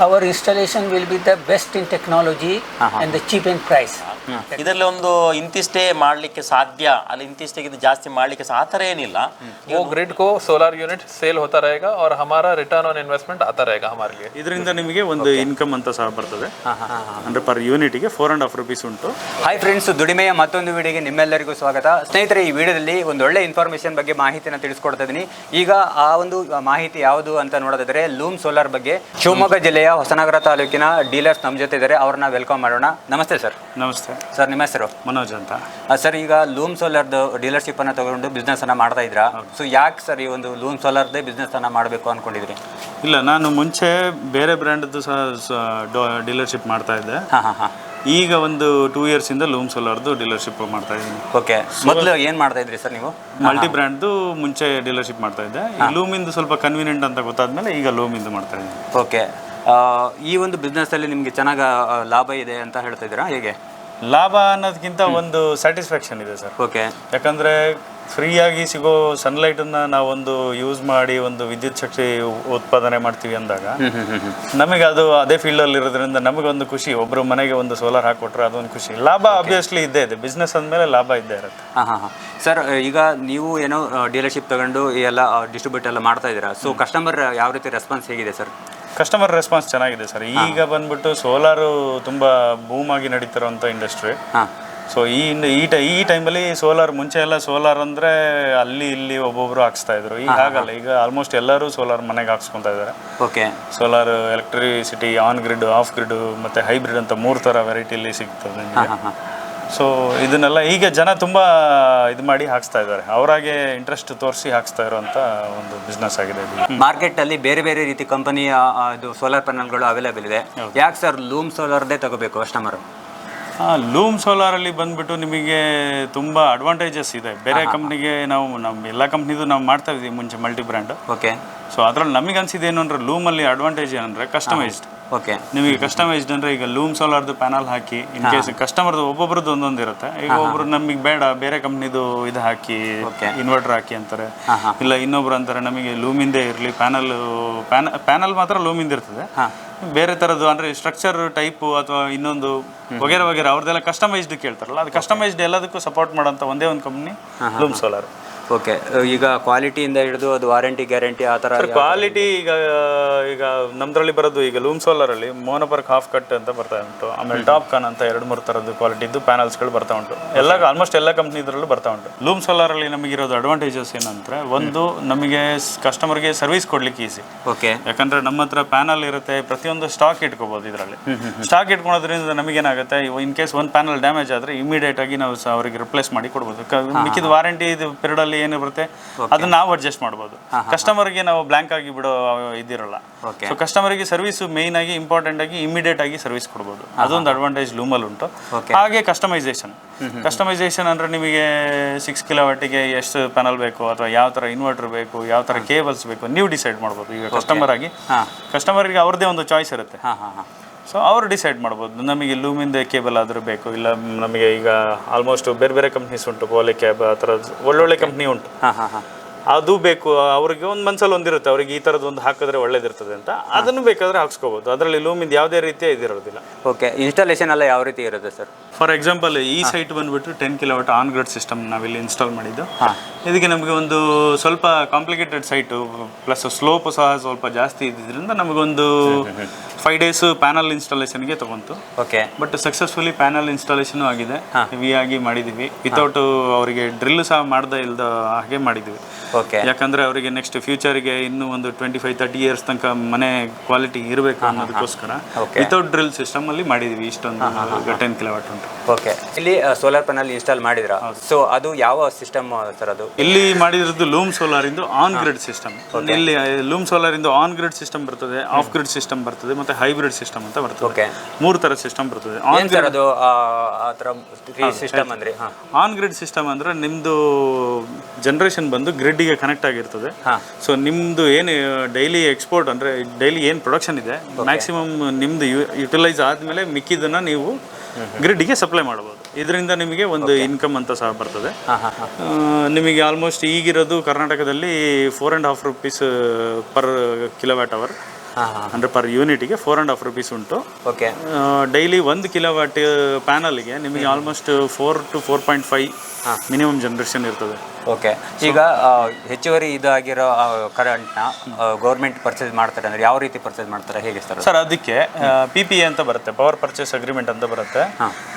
our installation will be the best in technology and the cheap in price. ಇದರಲ್ಲಿ ಒಂದು ಇಂತಿಷ್ಟೇ ಮಾಡಲಿಕ್ಕೆ ಸಾಧ್ಯ ಅಲ್ಲ ಇಂತಿಷ್ಟಕ್ಕಿಂತ ಜಾಸ್ತಿ ಮಾಡಲಿಕ್ಕೆ ಆ ಥರ ಏನಿಲ್ಲ वो ग्रिड को सोलर यूनिट सेल होता रहेगा और हमारा रिटर्न ऑन इन्वेस्टमेंट आता रहेगा हमारे लिए. ಇದರಿಂದ ನಿಮಗೆ ಒಂದು ಇನ್ಕಮ್ ಅಂತ ಸಹ ಬರ್ತದೆ ಅಂದ್ರೆ ಪರ್ ಯೂನಿಟ್ಗೆ 4.5 ರೂಪೀಸ್ ಉಂಟು. ಹಾಯ್ ಫ್ರೆಂಡ್ಸ್, ದುಡಿಮೆಯ ಮತ್ತೊಂದು ವಿಡಿಯೋಗೆ ನಿಮ್ಮೆಲ್ಲರಿಗೂ ಸ್ವಾಗತ. ಸ್ನೇಹಿತರೆ, ಈ ವಿಡಿಯೋದಲ್ಲಿ ಒಂದು ಒಳ್ಳೆ ಇನ್ಫಾರ್ಮೇಷನ್ ಬಗ್ಗೆ ಮಾಹಿತಿನ ತಿಳಿಸ್ಕೊಡ್ತಾ ಇದ್ದೀನಿ. ಈಗ ಆ ಒಂದು ಮಾಹಿತಿ ಯಾವುದು ಅಂತ ನೋಡೋದಾದ್ರೆ ಲೂಮ್ ಸೋಲಾರ್ ಬಗ್ಗೆ ಶಿವಮೊಗ್ಗ ಜಿಲ್ಲೆಯ ಹೊಸನಗರ ತಾಲೂಕಿನ ಡೀಲರ್ಸ್ ನಮ್ಮ ಜೊತೆ ಇದ್ದಾರೆ. ಅವ್ರನ್ನ ವೆಲ್ಕಮ್ ಮಾಡೋಣ. ನಮಸ್ತೆ ಸರ್. ನಮಸ್ತೆ ಸರ್, ನಿಮ್ಮ ಹೆಸರು? ಮನೋಜ್ ಅಂತ. ಸರ್, ಈಗ ಲೂಮ್ ಸೋಲಾರ್ದು ಡೀಲರ್ಶಿಪ್ ಅನ್ನ ತಗೊಂಡು ಬಿಸ್ನೆಸ್ ಅನ್ನ ಮಾಡ್ತಾ ಇದ್ರಾ? ಸೊ ಯಾಕೆ ಸರ್ ಈ ಒಂದು ಲೂಮ್ ಸೋಲಾರ್ದೇ ಬಿಸ್ನೆಸ್ ಅನ್ನ ಮಾಡಬೇಕು ಅನ್ಕೊಂಡಿದ್ರಿ? ಇಲ್ಲ, ನಾನು ಮುಂಚೆ ಬೇರೆ ಬ್ರ್ಯಾಂಡ್ದು ಸಹ ಡೀಲರ್ಶಿಪ್ ಮಾಡ್ತಾ ಇದ್ದೆ. ಈಗ ಒಂದು 2 years ಇಂದ ಲೂಮ್ ಸೋಲಾರ್ದು ಡೀಲರ್ಶಿಪ್ ಮಾಡ್ತಾ ಇದ್ದೀನಿ. ಓಕೆ, ಮೊದಲು ಏನು ಮಾಡ್ತಾ ಇದ್ರಿ ಸರ್ ನೀವು? ಮಲ್ಟಿ ಬ್ರ್ಯಾಂಡ್ದು ಮುಂಚೆ ಡೀಲರ್ಶಿಪ್ ಮಾಡ್ತಾ ಇದ್ದೆ. ಈ ಲೂಮಿಂದು ಸ್ವಲ್ಪ ಕನ್ವೀನಿಯಂಟ್ ಅಂತ ಗೊತ್ತಾದ್ಮೇಲೆ ಈಗ ಲೂಮಿಂದು ಮಾಡ್ತಾ ಇದ್ದೀನಿ. ಓಕೆ, ಈ ಒಂದು ಬಿಸ್ನೆಸ್ ಅಲ್ಲಿ ನಿಮಗೆ ಚೆನ್ನಾಗಿ ಲಾಭ ಇದೆ ಅಂತ ಹೇಳ್ತಾ ಇದ್ದೀರಾ? ಹೇಗೆ ಲಾಭ ಅನ್ನೋದಕ್ಕಿಂತ ಒಂದು ಸ್ಯಾಟಿಸ್ಫ್ಯಾಕ್ಷನ್ ಇದೆ ಸರ್. ಓಕೆ, ಯಾಕಂದರೆ ಫ್ರೀಯಾಗಿ ಸಿಗೋ ಸನ್ಲೈಟನ್ನು ನಾವೊಂದು ಯೂಸ್ ಮಾಡಿ ಒಂದು ವಿದ್ಯುತ್ ಶಕ್ತಿ ಉತ್ಪಾದನೆ ಮಾಡ್ತೀವಿ ಅಂದಾಗ ನಮಗೆ ಅದು ಅದೇ ಫೀಲ್ಡಲ್ಲಿ ಇರೋದ್ರಿಂದ ನಮಗೊಂದು ಖುಷಿ. ಒಬ್ಬರು ಮನೆಗೆ ಒಂದು ಸೋಲಾರ್ ಹಾಕಿಕೊಟ್ರೆ ಅದೊಂದು ಖುಷಿ. ಲಾಭ ಆಬ್ವಿಯಸ್ಲಿ ಇದ್ದೇ ಇದೆ, ಬಿಸ್ನೆಸ್ ಅಂದಮೇಲೆ ಲಾಭ ಇದ್ದೇ ಇರುತ್ತೆ. ಸರ್, ಈಗ ನೀವು ಏನೋ ಡೀಲರ್ಶಿಪ್ ತಗೊಂಡು ಎಲ್ಲ ಡಿಸ್ಟ್ರಿಬ್ಯೂಟ್ ಎಲ್ಲ ಮಾಡ್ತಾ ಇದ್ದೀರಾ. ಸೊ ಕಸ್ಟಮರ್ ಯಾವ ರೀತಿ ರೆಸ್ಪಾನ್ಸ್ ಹೇಗಿದೆ ಸರ್? ಕಸ್ಟಮರ್ ರೆಸ್ಪಾನ್ಸ್ ಚೆನ್ನಾಗಿದೆ ಸರ್. ಈಗ ಬಂದ್ಬಿಟ್ಟು ಸೋಲಾರು ತುಂಬ ಬೂಮ್ ಆಗಿ ನಡೀತಿರೋಂಥ ಇಂಡಸ್ಟ್ರಿ. ಸೊ ಈ ಟೈಮಲ್ಲಿ ಸೋಲಾರ್, ಮುಂಚೆ ಎಲ್ಲ ಸೋಲಾರ್ ಅಂದರೆ ಅಲ್ಲಿ ಇಲ್ಲಿ ಒಬ್ಬೊಬ್ರು ಹಾಕ್ಸ್ತಾ ಇದ್ರು. ಈಗ ಹಾಗಲ್ಲ, ಈಗ ಆಲ್ಮೋಸ್ಟ್ ಎಲ್ಲರೂ ಸೋಲಾರ್ ಮನೆಗೆ ಹಾಕ್ಸ್ಕೊತಾ ಇದ್ದಾರೆ. Okay, solar electricity, on grid, of grid ಮತ್ತು ಹೈಬ್ರಿಡ್ ಅಂತ 3 ಥರ ವೆರೈಟಿಯಲ್ಲಿ ಸಿಗ್ತದೆ. ಸೊ ಇದನ್ನೆಲ್ಲ ಈಗ ಜನ ತುಂಬ ಇದು ಮಾಡಿ ಹಾಕ್ಸ್ತಾ ಇದ್ದಾರೆ. ಅವರಾಗೆ ಇಂಟ್ರೆಸ್ಟ್ ತೋರಿಸಿ ಹಾಕ್ಸ್ತಾ ಇರೋಂಥ ಒಂದು ಬಿಸ್ನೆಸ್ ಆಗಿದೆ ಇದು. ಮಾರ್ಕೆಟಲ್ಲಿ ಬೇರೆ ಬೇರೆ ರೀತಿ ಕಂಪನಿಯ ಇದು ಸೋಲಾರ್ ಪ್ಯಾನಲ್ಗಳು ಅವೈಲೇಬಲ್ ಇದೆ. ಯಾಕೆ ಸರ್ ಲೂಮ್ ಸೋಲಾರ್ದೇ ತಗೋಬೇಕು ಕಸ್ಟಮರು? ಲೂಮ್ ಸೋಲಾರಲ್ಲಿ ಬಂದ್ಬಿಟ್ಟು ನಿಮಗೆ ತುಂಬ ಅಡ್ವಾಂಟೇಜಸ್ ಇದೆ. ಬೇರೆ ಕಂಪ್ನಿಗೆ ನಮ್ಮ ಎಲ್ಲ ಕಂಪ್ನಿದು ನಾವು ಮಾಡ್ತಾ ಇದ್ದೀವಿ ಮುಂಚೆ ಮಲ್ಟಿ ಬ್ರ್ಯಾಂಡ್. ಓಕೆ, ಸೊ ಅದ್ರಲ್ಲಿ ನಮಗೆ ಅನಿಸಿದ್ದು ಏನು ಅಂದರೆ ಲೂಮಲ್ಲಿ ಅಡ್ವಾಂಟೇಜ್ ಏನಂದರೆ ಕಸ್ಟಮೈಸ್ಡ್. ಓಕೆ, ನಿಮಗೆ ಕಸ್ಟಮೈಸ್ಡ್ ಅಂದರೆ ಈಗ ಲೂಮ್ ಸೋಲಾರ್ದು ಪ್ಯಾನಲ್ ಹಾಕಿ ಇನ್ ಕೇಸ್ ಕಸ್ಟಮರ್ದು ಒಬ್ಬೊಬ್ರದ್ದು ಒಂದೊಂದು ಇರುತ್ತೆ. ಈಗ ಒಬ್ರು ನಮಗೆ ಬೇಡ ಬೇರೆ ಕಂಪ್ನಿದು ಇದು ಹಾಕಿ ಇನ್ವರ್ಟರ್ ಹಾಕಿ ಅಂತಾರೆ, ಇಲ್ಲ ಇನ್ನೊಬ್ರು ಅಂತಾರೆ ನಮಗೆ ಲೂಮಿಂದೇ ಇರಲಿ, ಪ್ಯಾನಲ್ ಮಾತ್ರ ಲೂಮಿಂದ ಇರ್ತದೆ. ಬೇರೆ ಥರದ್ದು ಅಂದರೆ ಸ್ಟ್ರಕ್ಚರ್ ಟೈಪು ಅಥವಾ ಇನ್ನೊಂದು ವಗೇರೆ ವಗೇರೆ ಅವ್ರದ್ದೆಲ್ಲ ಕಸ್ಟಮೈಸ್ಡ್ ಕೇಳ್ತಾರಲ್ಲ, ಅದು ಕಸ್ಟಮೈಸ್ಡ್ ಎಲ್ಲದಕ್ಕೂ ಸಪೋರ್ಟ್ ಮಾಡೋಂಥ ಒಂದೇ ಒಂದು ಕಂಪ್ನಿ ಲೂಮ್ ಸೋಲಾರ್. ಓಕೆ, ಈಗ ಕ್ವಾಲಿಟಿಯಿಂದ ಹಿಡಿದು ಅದು ವಾರಂಟಿ ಗ್ಯಾರಂಟಿ ಆ ಥರ ಕ್ವಾಲಿಟಿ ಈಗ ನಮ್ದ್ರಲ್ಲಿ ಬರೋದು ಈಗ ಲೂಮ್ ಸೋಲಾರಲ್ಲಿ ಮೋನೋಪರ್ಕ್ ಹಾಫ್ ಕಟ್ ಅಂತ ಬರ್ತಾ ಉಂಟು. ಆಮೇಲೆ ಟಾಪ್ ಕಾನ್ ಅಂತ 2-3 ಥರದ್ದು ಕ್ವಾಲಿಟಿದ್ದು ಪ್ಯಾನಲ್ಸ್ಗಳು ಬರ್ತಾ ಉಂಟು. ಆಲ್ಮೋಸ್ಟ್ ಎಲ್ಲ ಕಂಪ್ನಿದ್ರಲ್ಲೂ ಬರ್ತಾ ಉಂಟು. ಲೂಮ್ ಸೋಲಾರಲ್ಲಿ ನಮಗಿರೋದು ಅಡ್ವಾಂಟೇಜಸ್ ಏನಂದರೆ, ಒಂದು ನಮಗೆ ಕಸ್ಟಮರ್ಗೆ ಸರ್ವಿಸ್ ಕೊಡ್ಲಿಕ್ಕೆ ಈಸಿ. ಓಕೆ, ಯಾಕಂದ್ರೆ ನಮ್ಮ ಹತ್ರ ಪ್ಯಾನಲ್ ಇರುತ್ತೆ, ಪ್ರತಿಯೊಂದು ಸ್ಟಾಕ್ ಇಟ್ಕೋಬಹುದು. ಇದರಲ್ಲಿ ಸ್ಟಾಕ್ ಇಟ್ಕೊಳೋದ್ರಿಂದ ನಮಗೇನಾಗುತ್ತೆ, ಇನ್ ಕೇಸ್ ಒಂದು ಪ್ಯಾನಲ್ ಡ್ಯಾಮೇಜ್ ಆದರೆ ಇಮಿಡಿಯೇಟ್ ಆಗಿ ನಾವು ಅವರಿಗೆ ರಿಪ್ಲೇಸ್ ಮಾಡಿ ಕೊಡ್ಬೋದು. ಮಿಕ್ಕಿದ ವಾರಂಟಿ ಪೀರಿಯಡ್ ಅಲ್ಲಿ ಏನು ಬರುತ್ತೆ ಅದನ್ನ ನಾವು ಅಡ್ಜಸ್ಟ್ ಮಾಡ್ಬೋದು. ಕಸ್ಟಮರ್ಗೆ ನಾವು ಬ್ಲಾಂಕ್ ಆಗಿ ಬಿಡೋ ಇದಿರಲ್ಲ. ಸೊ ಕಸ್ಟಮರ್ಗೆ ಸರ್ವಿಸ್ ಮೇನ್ ಆಗಿ ಇಂಪಾರ್ಟೆಂಟ್ ಆಗಿ ಇಮಿಡಿಯೇಟ್ ಆಗಿ ಸರ್ವಿಸ್ ಕೊಡ್ಬೋದು. ಅದೊಂದು ಅಡ್ವಾಂಟೇಜ್ ಲೂಮಲ್ಲಿ ಉಂಟು. ಹಾಗೆ ಕಸ್ಟಮೈಸೇಷನ್ ಅಂದ್ರೆ ನಿಮಗೆ 6 ಕಿಲೋವಾಟಿಗೆ ಎಷ್ಟು ಪ್ಯಾನಲ್ ಬೇಕು ಅಥವಾ ಯಾವ ತರ ಇನ್ವರ್ಟರ್ ಬೇಕು, ಯಾವ ತರ ಕೇಬಲ್ಸ್ ಬೇಕು ನೀವು ಡಿಸೈಡ್ ಮಾಡ್ಬೋದು. ಈಗ ಕಸ್ಟಮರ್ಗೆ ಅವ್ರದ್ದೇ ಒಂದು ಚಾಯ್ಸ್ ಇರುತ್ತೆ. ಸೊ ಅವರು ಡಿಸೈಡ್ ಮಾಡ್ಬೋದು ನಮಗೆ ಲೂಮಿಂದ ಕೇಬಲ್ ಆದರೂ ಬೇಕು, ಇಲ್ಲ ನಮಗೆ ಈಗ ಆಲ್ಮೋಸ್ಟ್ ಬೇರೆ ಬೇರೆ ಕಂಪ್ನೀಸ್ ಉಂಟು, ಪೋಲೆ ಕ್ಯಾಬ್ ಆ ಥರ ಒಳ್ಳೊಳ್ಳೆ ಕಂಪ್ನಿ ಉಂಟು. ಅದು ಬೇಕು ಅವ್ರಿಗೆ ಒಂದು ಮನ್ಸಲ್ಲಿ ಒಂದಿರುತ್ತೆ, ಅವ್ರಿಗೆ ಈ ಥರದ್ದು ಒಂದು ಹಾಕಿದ್ರೆ ಒಳ್ಳೇದಿರ್ತದೆ ಅಂತ, ಅದನ್ನು ಬೇಕಾದ್ರೆ ಹಾಕ್ಸ್ಕೋಬೋದು. ಅದರಲ್ಲಿ ಲೂಮಿಂದ ಯಾವುದೇ ರೀತಿಯ ಇದಿರೋದಿಲ್ಲ. ಓಕೆ, ಇನ್ಸ್ಟಾಲೇಷನ್ ಎಲ್ಲ ಯಾವ ರೀತಿ ಇರುತ್ತೆ ಸರ್? ಫಾರ್ ಎಕ್ಸಾಂಪಲ್ ಈ ಸೈಟ್ ಬಂದುಬಿಟ್ಟು 10 ಕಿಲೋವಾಟ್ ಆನ್ ಗ್ರಿಡ್ ಸಿಸ್ಟಮ್ ನಾವಿಲ್ಲಿ ಇನ್ಸ್ಟಾಲ್ ಮಾಡಿದ್ದು. ಇದಕ್ಕೆ ನಮಗೆ ಒಂದು ಸ್ವಲ್ಪ ಕಾಂಪ್ಲಿಕೇಟೆಡ್ ಸೈಟು ಪ್ಲಸ್ ಸ್ಲೋಪ್ ಸಹ ಸ್ವಲ್ಪ ಜಾಸ್ತಿ ಇದ್ದಿದ್ದರಿಂದ ನಮಗೊಂದು 5 days ಪ್ಯಾನಲ್ ಇನ್ಸ್ಟಾಲೇಷನ್ಗೆ ತಗೊಂತು. Okay, but successfully panel installation ಆಗಿದೆ. ಹೆವಿ ಆಗಿ ಮಾಡಿದ್ದೀವಿ, ವಿತೌಟ್ ಅವರಿಗೆ ಡ್ರಿಲ್ ಸಹ ಮಾಡ್ದೆ ಇಲ್ದ ಹಾಗೆ ಮಾಡಿದ್ದೀವಿ. ಓಕೆ, ಯಾಕಂದರೆ ಅವರಿಗೆ ನೆಕ್ಸ್ಟ್ ಫ್ಯೂಚರ್ಗೆ ಇನ್ನೂ ಒಂದು 25-30 years ತನಕ ಮನೆ ಕ್ವಾಲಿಟಿ ಇರಬೇಕು ಅನ್ನೋದಕ್ಕೋಸ್ಕರ ವಿತೌಟ್ ಡ್ರಿಲ್ ಸಿಸ್ಟಮ್ ಅಲ್ಲಿ ಮಾಡಿದ್ದೀವಿ. ಇಷ್ಟೊಂದು 10 ಕಿಲೋವಾಟ್ ಉಂಟು. ಓಕೆ, ಇಲ್ಲಿ ಸೋಲಾರ್ ಪ್ಯಾನಲ್ ಇನ್ಸ್ಟಾಲ್ ಮಾಡಿದ್ರ? ಸೊ ಅದು ಯಾವ ಸಿಸ್ಟಮ್ ಸರ್? ಅದು ಇಲ್ಲಿ ಮಾಡಿರೋದು ಲೂಮ್ ಸೋಲಾರ್ ಇಂದು ಆನ್ ಗ್ರಿಡ್ ಸಿಸ್ಟಮ್. ಇಲ್ಲಿ ಲೂಮ್ ಸೋಲಾರ್ ಇಂದು ಆನ್ ಗ್ರಿಡ್ ಸಿಸ್ಟಮ್ ಬರ್ತದೆ, ಆಫ್ ಗ್ರಿಡ್ ಸಿಸ್ಟಮ್ ಬರ್ತದೆ, ಮತ್ತೆ ಹೈಬ್ರಿಡ್ ಸಿಸ್ಟಮ್ ಅಂತ ಬರ್ತದೆ. ಓಕೆ, 3 ಥರ ಸಿಸ್ಟಮ್ ಬರ್ತದೆ. ಆನ್ ಗ್ರಿಡ್ ಸಿಸ್ಟಮ್ ಅಂದ್ರೆ ನಿಮ್ದು ಜನರೇಷನ್ ಬಂದು ಗ್ರಿಡ್ಗೆ ಕನೆಕ್ಟ್ ಆಗಿರ್ತದೆ. ಸೊ ನಿಮ್ದು ಏನು ಡೈಲಿ ಎಕ್ಸ್ಪೋರ್ಟ್ ಅಂದ್ರೆ ಡೈಲಿ ಏನು ಪ್ರೊಡಕ್ಷನ್ ಇದೆ ಮ್ಯಾಕ್ಸಿಮಮ್ ನಿಮ್ದು ಯುಟಿಲೈಸ್ ಆದ್ಮೇಲೆ ಮಿಕ್ಕಿದನ್ನ ನೀವು ಗ್ರಿಡ್ಗೆ ಸಪ್ಲೈ ಮಾಡಬಹುದು. ಇದರಿಂದ ನಿಮಗೆ ಒಂದು ಇನ್ಕಮ್ ಅಂತ ಸಹ ಬರ್ತದೆ. ನಿಮಗೆ ಆಲ್ಮೋಸ್ಟ್ ಈಗಿರೋದು ಕರ್ನಾಟಕದಲ್ಲಿ 4.5 ರೂಪೀಸ್ ಪರ್ ಕಿಲೋವ್ಯಾಟ್ ಅವರ್. ಅಂದರೆ ಪರ್ ಯೂನಿಟಿಗೆ 4.5 rupees ಉಂಟು. ಓಕೆ. ಡೈಲಿ 1 ಕಿಲೋವಾಟ್ ಪ್ಯಾನಲ್ಗೆ ನಿಮಗೆ ಆಲ್ಮೋಸ್ಟ್ 4 to 4.5 ಮಿನಿಮಮ್ ಜನರೇಷನ್ ಇರ್ತದೆ. ಓಕೆ. ಈಗ ಹೆಚ್ಚುವರಿ ಇದಾಗಿರೋ ಕರೆಂಟ್ನ ಗೌರ್ಮೆಂಟ್ ಪರ್ಚೇಸ್ ಮಾಡ್ತಾರೆ ಅಂದರೆ ಯಾವ ರೀತಿ ಪರ್ಚೇಸ್ ಮಾಡ್ತಾರೆ, ಹೇಗೆ ಸರ್? ಅದಕ್ಕೆ PPA ಅಂತ ಬರುತ್ತೆ, ಪವರ್ ಪರ್ಚೇಸ್ ಅಗ್ರಿಮೆಂಟ್ ಅಂತ ಬರುತ್ತೆ.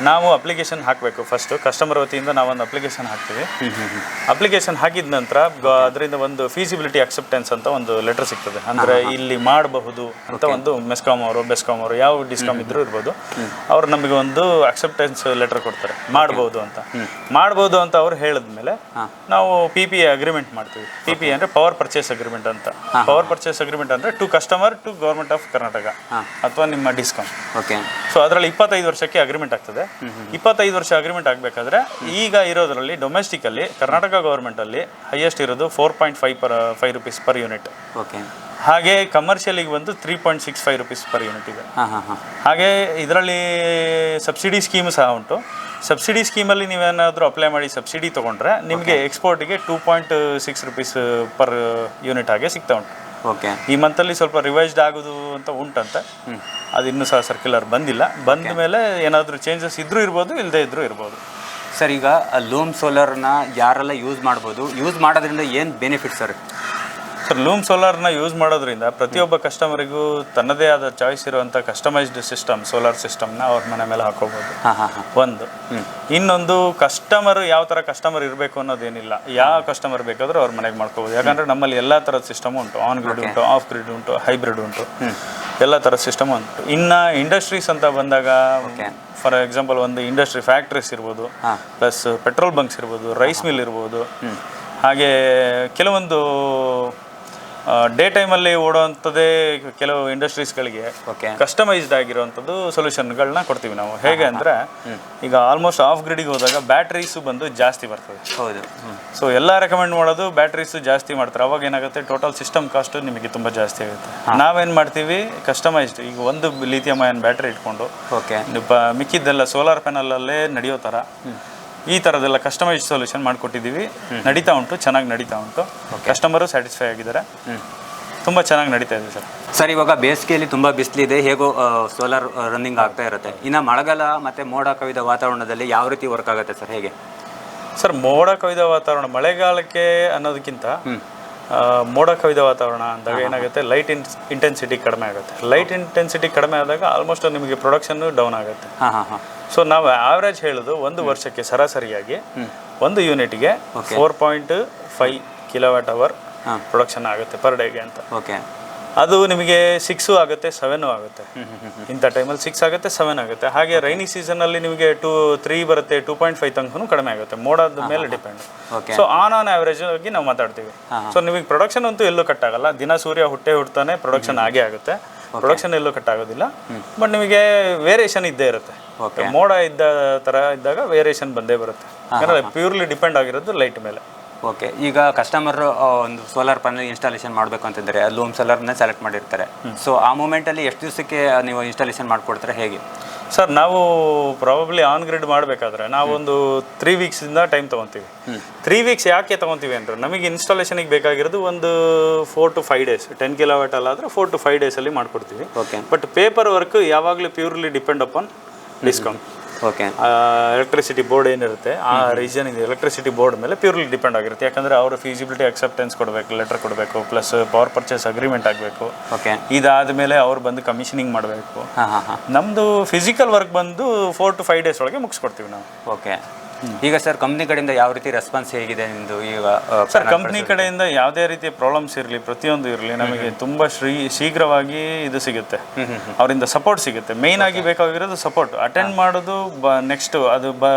ನಾವು ಅಪ್ಲಿಕೇಶನ್ ಹಾಕಬೇಕು. ಫಸ್ಟ್ ಕಸ್ಟಮರ್ ವತಿಯಿಂದ ನಾವೊಂದು ಅಪ್ಲಿಕೇಶನ್ ಹಾಕ್ತೀವಿ. ಅಪ್ಲಿಕೇಶನ್ ಹಾಕಿದ ನಂತರ ಅದರಿಂದ ಒಂದು ಫೀಸಿಬಿಲಿಟಿ ಅಕ್ಸೆಪ್ಟೆನ್ಸ್ ಅಂತ ಒಂದು ಲೆಟರ್ ಸಿಗ್ತದೆ. ಅಂದರೆ ಇಲ್ಲಿ ಮಾಡಬಹುದು ಅಂತ ಒಂದು ಬೆಸ್ಕಾಮ್ ಅವರು ಯಾವ ಡಿಸ್ಕಾಮ್ ಇದ್ರೂ ಇರ್ಬೋದು, ಅವ್ರು ನಮಗೆ ಒಂದು ಅಕ್ಸೆಪ್ಟೆನ್ಸ್ ಲೆಟರ್ ಕೊಡ್ತಾರೆ, ಮಾಡ್ಬೋದು ಅಂತ ಅವ್ರು ಹೇಳಿದ್ಮೇಲೆ ನಾವು PPA ಅಗ್ರಿಮೆಂಟ್ ಮಾಡ್ತೀವಿ. PPA ಅಂದರೆ ಪವರ್ ಪರ್ಚೇಸ್ ಅಗ್ರಿಮೆಂಟ್ ಅಂತ. ಪವರ್ ಪರ್ಚೇಸ್ ಅಗ್ರಿಮೆಂಟ್ ಅಂದರೆ to customer to government of Karnataka ಅಥವಾ ನಿಮ್ಮ ಡಿಸ್ಕಾಮ್. ಓಕೆ. ಸೊ ಅದರಲ್ಲಿ 25 ವರ್ಷಕ್ಕೆ ಅಗ್ರಿಮೆಂಟ್ ಆಗ್ತದೆ. 25 ವರ್ಷ ಅಗ್ರಿಮೆಂಟ್ ಆಗಬೇಕಾದ್ರೆ ಈಗ ಇರೋದರಲ್ಲಿ ಡೊಮೆಸ್ಟಿಕಲ್ಲಿ ಕರ್ನಾಟಕ ಗೌರ್ಮೆಂಟಲ್ಲಿ ಹೈಯೆಸ್ಟ್ ಇರೋದು 4.5 rupees ಪರ್ ಯೂನಿಟ್. ಓಕೆ. ಹಾಗೆ ಕಮರ್ಷಿಯಲಿಗೆ ಬಂದು 3.65 rupees ಪರ್ ಯೂನಿಟ್ ಇದೆ. ಹಾಗೆ ಇದರಲ್ಲಿ ಸಬ್ಸಿಡಿ ಸ್ಕೀಮ್ ಸಹ ಉಂಟು. ಸಬ್ಸಿಡಿ ಸ್ಕೀಮಲ್ಲಿ ನೀವೇನಾದರೂ ಅಪ್ಲೈ ಮಾಡಿ ಸಬ್ಸಿಡಿ ತೊಗೊಂಡ್ರೆ ನಿಮಗೆ ಎಕ್ಸ್ಪೋರ್ಟಿಗೆ 2.6 rupees ಪರ್ ಯೂನಿಟ್ ಹಾಗೆ ಸಿಗ್ತಾ ಉಂಟು. ಓಕೆ. ಈ ಮಂತಲ್ಲಿ ಸ್ವಲ್ಪ ರಿವೈಸ್ಡ್ ಆಗೋದು ಅಂತ ಉಂಟಂತೆ. ಅದು ಇನ್ನೂ ಸಹ ಸರ್ಕ್ಯುಲರ್ ಬಂದಿಲ್ಲ. ಬಂದ ಮೇಲೆ ಏನಾದರೂ ಚೇಂಜಸ್ ಇದ್ರೂ ಇರ್ಬೋದು, ಇಲ್ಲದೇ ಇದ್ರೂ ಇರ್ಬೋದು. ಸರ್, ಈಗ ಲೂಮ್ ಸೋಲಾರ್ನ ಯಾರೆಲ್ಲ ಯೂಸ್ ಮಾಡ್ಬೋದು, ಯೂಸ್ ಮಾಡೋದ್ರಿಂದ ಏನು ಬೆನಿಫಿಟ್ ಸರ್? ಸರ್, ಲೂಮ್ ಸೋಲಾರ್ನ ಯೂಸ್ ಮಾಡೋದ್ರಿಂದ ಪ್ರತಿಯೊಬ್ಬ ಕಸ್ಟಮರಿಗೂ ತನ್ನದೇ ಆದ ಚಾಯ್ಸ್ ಇರುವಂಥ ಕಸ್ಟಮೈಸ್ಡ್ ಸಿಸ್ಟಮ್, ಸೋಲಾರ್ ಸಿಸ್ಟಮ್ನ ಅವ್ರ ಮನೆ ಮೇಲೆ ಹಾಕೋಬೋದು. ಒಂದು. ಇನ್ನೊಂದು, ಕಸ್ಟಮರ್ ಯಾವ ಥರ ಕಸ್ಟಮರ್ ಇರಬೇಕು ಅನ್ನೋದೇನಿಲ್ಲ. ಯಾವ ಕಸ್ಟಮರ್ ಬೇಕಾದರೂ ಅವ್ರ ಮನೆಗೆ ಮಾಡ್ಕೋಬೋದು. ಯಾಕಂದರೆ ನಮ್ಮಲ್ಲಿ ಎಲ್ಲ ಥರದ ಸಿಸ್ಟಮ್ ಉಂಟು. ಆನ್ ಗ್ರಿಡ್ ಉಂಟು, ಆಫ್ ಗ್ರಿಡ್ ಉಂಟು, ಹೈಬ್ರಿಡ್ ಉಂಟು, ಎಲ್ಲ ಥರದ ಸಿಸ್ಟಮ್ ಉಂಟು. ಇನ್ನು ಇಂಡಸ್ಟ್ರೀಸ್ ಅಂತ ಬಂದಾಗ, ಫಾರ್ ಎಕ್ಸಾಂಪಲ್ ಒಂದು ಇಂಡಸ್ಟ್ರಿ ಫ್ಯಾಕ್ಟ್ರೀಸ್ ಇರ್ಬೋದು, ಪ್ಲಸ್ ಪೆಟ್ರೋಲ್ ಬಂಕ್ಸ್ ಇರ್ಬೋದು, ರೈಸ್ ಮಿಲ್ ಇರ್ಬೋದು. ಹಾಗೆ ಕೆಲವೊಂದು ಡೇ ಟೈಮಲ್ಲಿ ಓಡೋವಂಥದ್ದೇ ಕೆಲವು ಇಂಡಸ್ಟ್ರೀಸ್ಗಳಿಗೆ ಕಸ್ಟಮೈಸ್ಡ್ ಆಗಿರುವಂಥದ್ದು ಸೊಲ್ಯೂಷನ್ಗಳನ್ನ ಕೊಡ್ತೀವಿ ನಾವು. ಹೇಗೆ ಅಂದರೆ, ಈಗ ಆಲ್ಮೋಸ್ಟ್ ಆಫ್ ಗ್ರಿಡಿಗೆ ಹೋದಾಗ ಬ್ಯಾಟ್ರೀಸು ಬಂದು ಜಾಸ್ತಿ ಬರ್ತದೆ. ಹೌದು. ಸೊ ಎಲ್ಲ ರೆಕಮೆಂಡ್ ಮಾಡೋದು ಬ್ಯಾಟ್ರೀಸು ಜಾಸ್ತಿ ಮಾಡ್ತಾರೆ. ಅವಾಗ ಏನಾಗುತ್ತೆ, ಟೋಟಲ್ ಸಿಸ್ಟಮ್ ಕಾಸ್ಟು ನಿಮಗೆ ತುಂಬ ಜಾಸ್ತಿ ಆಗುತ್ತೆ. ನಾವೇನು ಮಾಡ್ತೀವಿ, ಕಸ್ಟಮೈಸ್ಡ್, ಈಗ ಒಂದು ಲಿಥಿಯಂ ಅಯಾನ್ ಬ್ಯಾಟ್ರಿ ಇಟ್ಕೊಂಡು ಮಿಕ್ಕಿದ್ದೆಲ್ಲ ಸೋಲಾರ್ ಪ್ಯಾನಲಲ್ಲೇ ನಡೆಯೋ ಥರ ಈ ಥರದ್ದೆಲ್ಲ ಕಸ್ಟಮೈಸ್ಡ್ ಸೊಲ್ಯೂಷನ್ ಮಾಡಿಕೊಟ್ಟಿದ್ದೀವಿ. ನಡೀತಾ ಉಂಟು, ಚೆನ್ನಾಗಿ ನಡೀತಾ ಉಂಟು. ಕಸ್ಟಮರು ಸ್ಯಾಟಿಸ್ಫೈ ಆಗಿದ್ದಾರೆ. ತುಂಬ ಚೆನ್ನಾಗಿ ನಡೀತಾ ಇದೆ ಸರ್. ಸರ್, ಇವಾಗ ಬೇಸಿಗೆಯಲ್ಲಿ ತುಂಬ ಬಿಸಿಲಿದೆ, ಹೇಗೋ ಸೋಲಾರ್ ರನ್ನಿಂಗ್ ಆಗ್ತಾ ಇರುತ್ತೆ. ಇನ್ನು ಮಳೆಗಾಲ ಮತ್ತು ಮೋಡ ಕವಿದ ವಾತಾವರಣದಲ್ಲಿ ಯಾವ ರೀತಿ ವರ್ಕ್ ಆಗುತ್ತೆ ಸರ್, ಹೇಗೆ? ಸರ್, ಮೋಡ ಕವಿದ ವಾತಾವರಣ ಮಳೆಗಾಲಕ್ಕೆ ಅನ್ನೋದಕ್ಕಿಂತ ಮೋಡ ಕವಿದ ವಾತಾವರಣ ಅಂದಾಗ ಏನಾಗುತ್ತೆ, ಲೈಟ್ ಇಂಟೆನ್ಸಿಟಿ ಕಡಿಮೆ ಆಗುತ್ತೆ. ಲೈಟ್ ಇಂಟೆನ್ಸಿಟಿ ಕಡಿಮೆ ಆದಾಗ ಆಲ್ಮೋಸ್ಟ್ ನಿಮಗೆ ಪ್ರೊಡಕ್ಷನ್ನು ಡೌನ್ ಆಗುತ್ತೆ. ಸೊ ನಾವು ಆವ್ರೇಜ್ ಹೇಳೋದು ಒಂದು ವರ್ಷಕ್ಕೆ ಸರಾಸರಿಯಾಗಿ ಒಂದು ಯೂನಿಟ್ಗೆ 4.5 kWh ಪ್ರೊಡಕ್ಷನ್ ಆಗುತ್ತೆ ಪರ್ ಡೇಗೆ ಅಂತ. ಓಕೆ. ಅದು ನಿಮಗೆ 6 ಆಗುತ್ತೆ, 7 ಆಗುತ್ತೆ. ಇಂಥ ಟೈಮಲ್ಲಿ 6 ಆಗುತ್ತೆ, 7 ಆಗುತ್ತೆ. ಹಾಗೆ ರೈನಿ ಸೀಸನಲ್ಲಿ ನಿಮಗೆ 3 ಬರುತ್ತೆ, 2.5 ತನಕನೂ ಕಡಿಮೆ ಆಗುತ್ತೆ. ಮೋಡದ ಮೇಲೆ ಡಿಪೆಂಡ್. ಸೊ ಆನ್ ಆವ್ರೇಜ್ ಆಗಿ ನಾವು ಮಾತಾಡ್ತೀವಿ. ಸೊ ನಿಮಗೆ ಪ್ರೊಡಕ್ಷನ್ ಅಂತೂ ಎಲ್ಲೂ ಕಟ್ ಆಗಲ್ಲ. ದಿನ ಸೂರ್ಯ ಹುಡ್ತಾನೆ ಪ್ರೊಡಕ್ಷನ್ ಆಗೇ ಆಗುತ್ತೆ. ಪ್ರೊಡಕ್ಷನ್ ಎಲ್ಲೂ ಕಟ್ ಆಗೋದಿಲ್ಲ. ಬಟ್ ನಿಮಗೆ ವೇರಿಯೇಷನ್ ಇದ್ದೇ ಇರುತ್ತೆ. ಮೋಡ ಇದ್ದ ಥರ ಇದ್ದಾಗ ವೇರಿಯೇಷನ್ ಬಂದೇ ಬರುತ್ತೆ. ಯಾಕಂದರೆ ಪ್ಯೂರ್ಲಿ ಡಿಪೆಂಡ್ ಆಗಿರೋದು ಲೈಟ್ ಮೇಲೆ. ಓಕೆ. ಈಗ ಕಸ್ಟಮರ್ ಒಂದು ಸೋಲಾರ್ ಪ್ಯಾನಲ್ ಇನ್ಸ್ಟಾಲೇಷನ್ ಮಾಡಬೇಕು ಅಂತಂದರೆ ಲೂಮ್ ಸೋಲಾರ್ನ ಸೆಲೆಕ್ಟ್ ಮಾಡಿರ್ತಾರೆ. ಸೊ ಆ ಮೂಮೆಂಟಲ್ಲಿ ಎಷ್ಟು ದಿವಸಕ್ಕೆ ನೀವು ಇನ್ಸ್ಟಾಲೇಷನ್ ಮಾಡಿಕೊಡ್ತಾರೆ, ಹೇಗೆ? ಸರ್, ನಾವು ಪ್ರಾಬಬ್ಲಿ ಆನ್ ಗ್ರಿಡ್ ಮಾಡಬೇಕಾದ್ರೆ ನಾವೊಂದು 3 ವೀಕ್ಸಿಂದ ಟೈಮ್ ತೊಗೊತೀವಿ. 3 ವೀಕ್ಸ್ ಯಾಕೆ ತೊಗೊತೀವಿ ಅಂದರೆ, ನಮಗೆ ಇನ್ಸ್ಟಾಲೇಷನಿಗೆ ಬೇಕಾಗಿರೋದು ಒಂದು 4 to 5 days. 10 kW ಅಲ್ಲಾದರೆ 4 to 5 days ಮಾಡ್ಕೊಡ್ತೀವಿ. ಓಕೆ. ಬಟ್ ಪೇಪರ್ ವರ್ಕ್ ಯಾವಾಗಲೂ purely depend upon discom. Okay. Electricity board ಏನಿರುತ್ತೆ ಆ ರೀಜನ್ ಇದೆ, ಎಲೆಕ್ಟ್ರಿಸಿಟಿ ಬೋರ್ಡ್ ಮೇಲೆ ಪ್ಯೂರ್ಲಿ ಡಿಪೆಂಡ್ ಆಗಿರುತ್ತೆ. ಯಾಕಂದರೆ ಅವರು ಫೀಸಿಬಿಲಿಟಿ ಅಕ್ಸೆಪ್ಟೆನ್ಸ್ ಕೊಡಬೇಕು, ಲೆಟರ್ ಕೊಡಬೇಕು, ಪ್ಲಸ್ ಪವರ್ ಪರ್ಚೇಸ್ ಅಗ್ರಿಮೆಂಟ್ ಆಗಬೇಕು. ಓಕೆ. ಇದಾದಮೇಲೆ ಅವ್ರು ಬಂದು ಕಮಿಷನಿಂಗ್ ಮಾಡಬೇಕು. ನಮ್ಮದು ಫಿಸಿಕಲ್ ವರ್ಕ್ ಬಂದು 4 to 5 days ಒಳಗೆ ಮುಗಿಸ್ಕೊಡ್ತೀವಿ ನಾವು. ಓಕೆ. ಈಗ ಸರ್, ಕಂಪ್ನಿ ಕಡೆಯಿಂದ ಯಾವ ರೀತಿ ರೆಸ್ಪಾನ್ಸ್ ಹೇಗಿದೆ ನಿಮ್ಮದು? ಈಗ ಸರ್, ಕಂಪ್ನಿ ಕಡೆಯಿಂದ ಯಾವುದೇ ರೀತಿಯ ಪ್ರಾಬ್ಲಮ್ಸ್ ಇರಲಿ, ಪ್ರತಿಯೊಂದು ಇರಲಿ, ನಮಗೆ ತುಂಬ ಶೀಘ್ರವಾಗಿ ಇದು ಸಿಗುತ್ತೆ, ಅವರಿಂದ ಸಪೋರ್ಟ್ ಸಿಗುತ್ತೆ. ಮೇಯ್ನ್ ಆಗಿ ಬೇಕಾಗಿರೋದು ಸಪೋರ್ಟ್. ಅಟೆಂಡ್ ಮಾಡೋದು ನೆಕ್ಸ್ಟ್ ಅದು